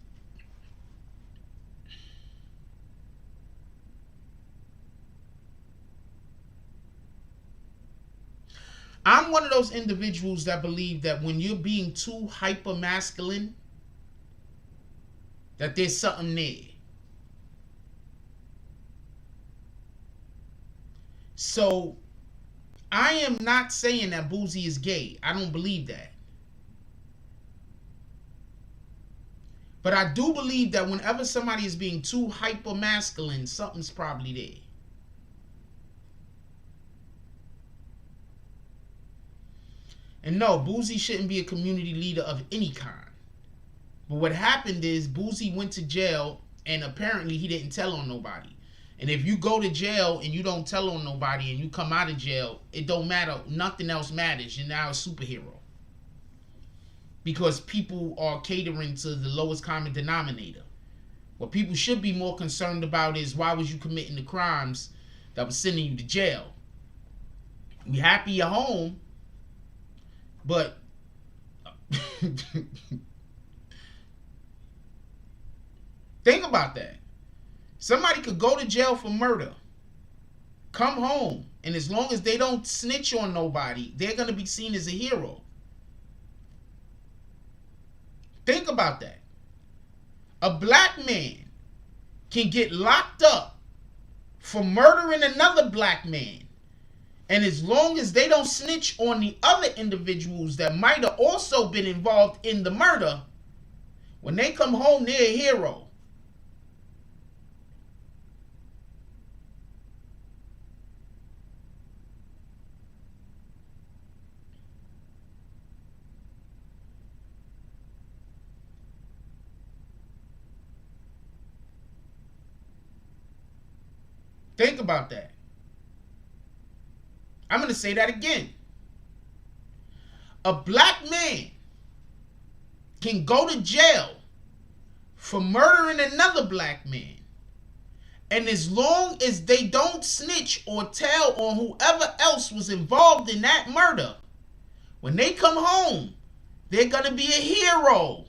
I'm one of those individuals that believe that when you're being too hyper masculine, that there's something there. So I am not saying that Boosie is gay. I don't believe that. But I do believe that whenever somebody is being too hyper masculine, something's probably there. And no, Boosie shouldn't be a community leader of any kind. But what happened is Boosie went to jail and apparently he didn't tell on nobody. And if you go to jail and you don't tell on nobody and you come out of jail, it don't matter. Nothing else matters. You're now a superhero. Because people are catering to the lowest common denominator. What people should be more concerned about is why was you committing the crimes that was sending you to jail? We happy you're home. But Think about that. Somebody could go to jail for murder, come home, and as long as they don't snitch on nobody, they're going to be seen as a hero. Think about that. A black man can get locked up for murdering another black man, and as long as they don't snitch on the other individuals that might have also been involved in the murder, when they come home, they're a hero. Think about that. I'm going to say that again. A black man can go to jail for murdering another black man. And as long as they don't snitch or tell on whoever else was involved in that murder, when they come home, they're going to be a hero.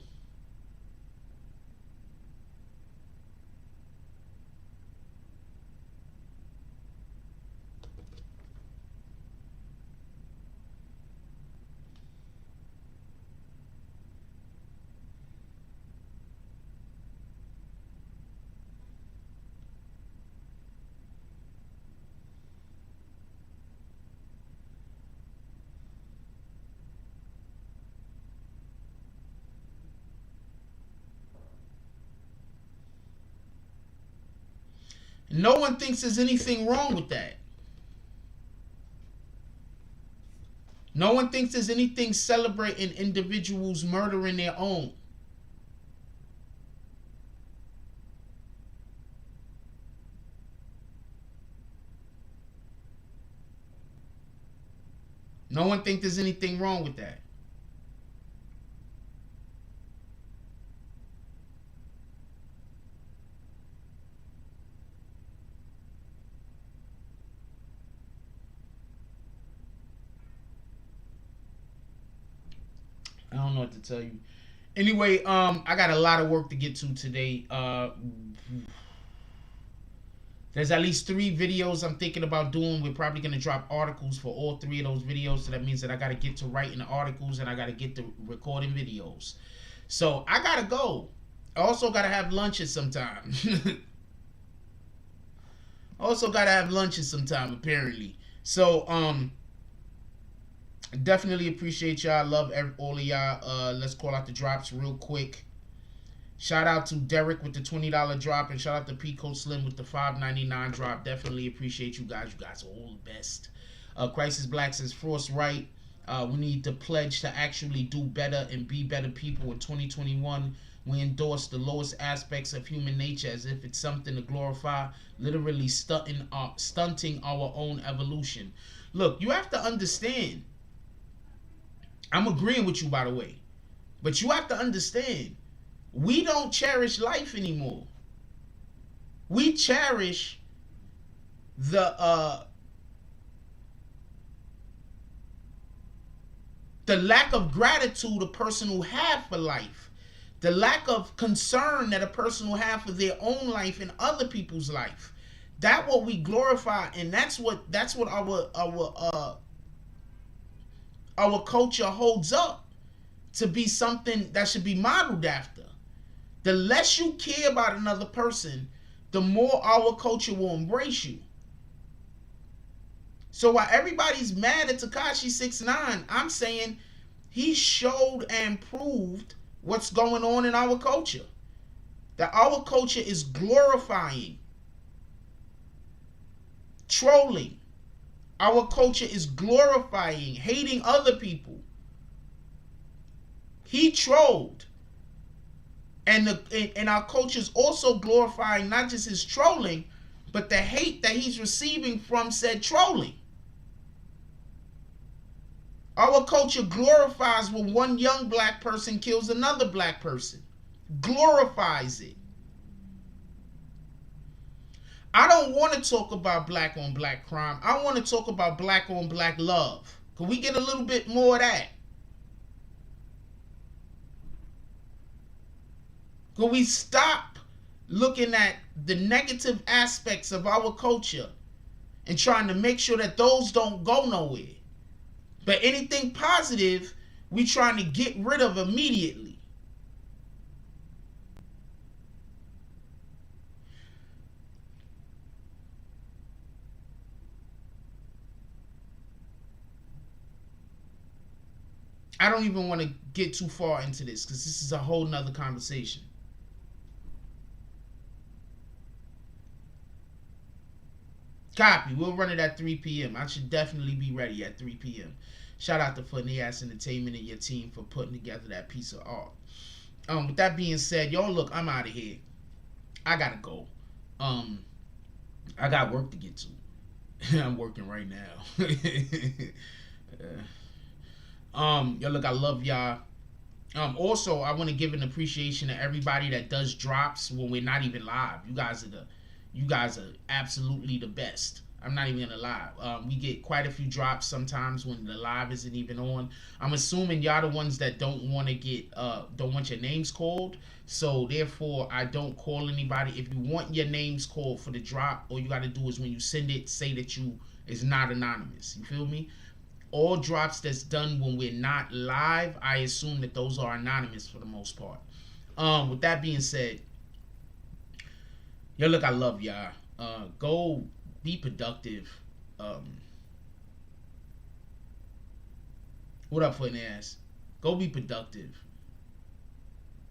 No one thinks there's anything wrong with that. No one thinks there's anything celebrating individuals murdering their own. No one thinks there's anything wrong with that. I don't know what to tell you. Anyway, I got a lot of work to get to today. There's at least 3 videos I'm thinking about doing. We're probably going to drop articles for all 3 of those videos. So that means that I got to get to writing the articles and I got to get to recording videos. So I got to go. I also got to have lunches sometime. Apparently. So, definitely appreciate y'all. Love all of y'all. Let's call out the drops real quick. Shout out to Derek with the $20 drop, and shout out to Pico Slim with the $5.99 drop. Definitely appreciate you guys. You guys are all the best. Crisis Black says, Frost right. We need to pledge to actually do better and be better people in 2021. We endorse the lowest aspects of human nature as if it's something to glorify, literally stunting our own evolution. Look, you have to understand. I'm agreeing with you, by the way. But you have to understand, we don't cherish life anymore. We cherish the lack of gratitude a person will have for life. The lack of concern that a person will have for their own life and other people's life. That's what we glorify, and that's what our culture holds up to be something that should be modeled after. The less you care about another person, the more our culture will embrace you. So while everybody's mad at Tekashi 6ix9ine, I'm saying he showed and proved what's going on in our culture. That our culture is glorifying trolling. Our culture is glorifying hating other people. He trolled. And our culture is also glorifying not just his trolling, but the hate that he's receiving from said trolling. Our culture glorifies when one young black person kills another black person. Glorifies it. I don't want to talk about black on black crime. I want to talk about black on black love. Can we get a little bit more of that? Could we stop looking at the negative aspects of our culture and trying to make sure that those don't go nowhere? But anything positive, we trying to get rid of immediately. I don't even want to get too far into this because this is a whole nother conversation. Copy. We'll run it at 3 p.m. I should definitely be ready at 3 p.m. Shout out to Funny Ass Entertainment and your team for putting together that piece of art. With that being said, y'all, look, I'm out of here. I gotta go. I got work to get to. I'm working right now. Yo, look, I love y'all. Also, I want to give an appreciation to everybody that does drops when we're not even live. You guys are absolutely the best. I'm not even gonna lie. We get quite a few drops sometimes when the live isn't even on. I'm assuming y'all the ones that don't want your names called. So therefore, I don't call anybody. If you want your names called for the drop, all you gotta do is when you send it, say that you is not anonymous. You feel me? All drops that's done when we're not live, I assume that those are anonymous for the most part. With that being said, yo, look, I love y'all. Go be productive. What up, Foot Ass? Go be productive.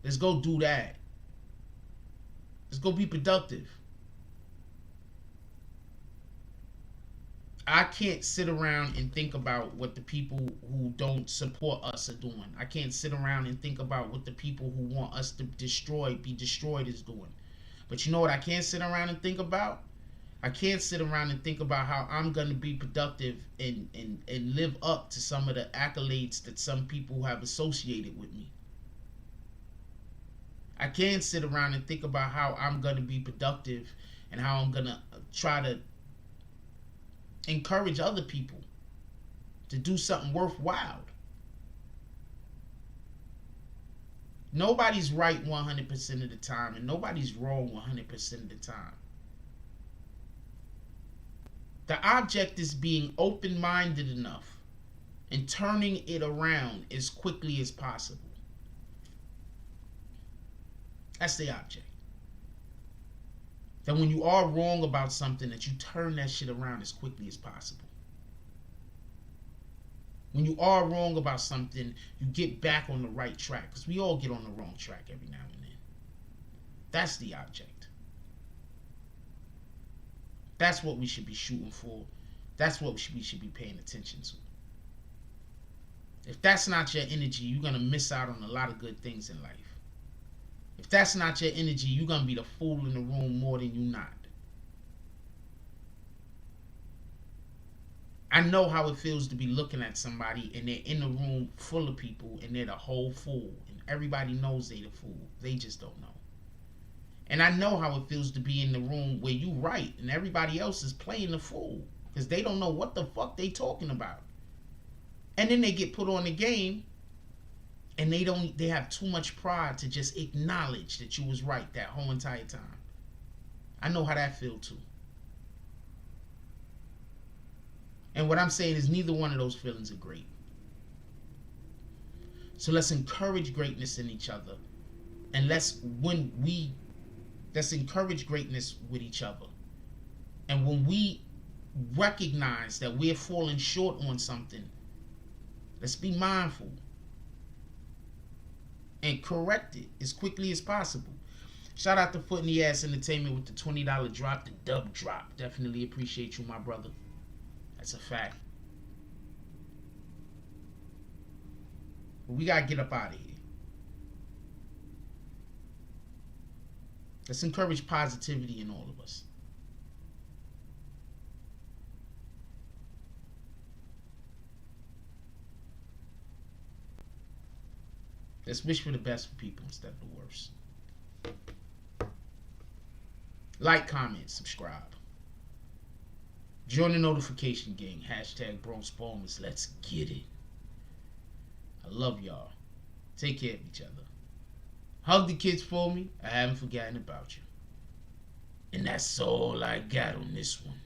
Let's go do that. Let's go be productive. I can't sit around and think about what the people who don't support us are doing. I can't sit around and think about what the people who want us to be destroyed is doing. But you know what I can't sit around and think about? I can't sit around and think about how I'm going to be productive and live up to some of the accolades that some people have associated with me. I can't sit around and think about how I'm going to be productive and how I'm going to try to encourage other people to do something worthwhile. Nobody's right 100% of the time, and nobody's wrong 100% of the time. The object is being open-minded enough and turning it around as quickly as possible. That's the object. That when you are wrong about something, that you turn that shit around as quickly as possible. When you are wrong about something, you get back on the right track. Because we all get on the wrong track every now and then. That's the object. That's what we should be shooting for. That's what we should be paying attention to. If that's not your energy, you're going to miss out on a lot of good things in life. If that's not your energy, you're going to be the fool in the room more than you not. I know how it feels to be looking at somebody and they're in a room full of people and they're the whole fool. And everybody knows they're the fool. They just don't know. And I know how it feels to be in the room where you right and everybody else is playing the fool. Because they don't know what the fuck they talking about. And then they get put on the game. And they have too much pride to just acknowledge that you was right that whole entire time. I know how that feel too. And what I'm saying is neither one of those feelings are great. So let's encourage greatness in each other. And let's encourage greatness with each other. And when we recognize that we're falling short on something, let's be mindful and correct it as quickly as possible. Shout out to Foot in the Ass Entertainment with the $20 drop, the dub drop. Definitely appreciate you, my brother. That's a fact. But we gotta get up out of here. Let's encourage positivity in all of us. Let's wish for the best for people instead of the worst. Like, comment, subscribe. Join the notification gang. Hashtag Bronx Bombers. Let's get it. I love y'all. Take care of each other. Hug the kids for me. I haven't forgotten about you. And that's all I got on this one.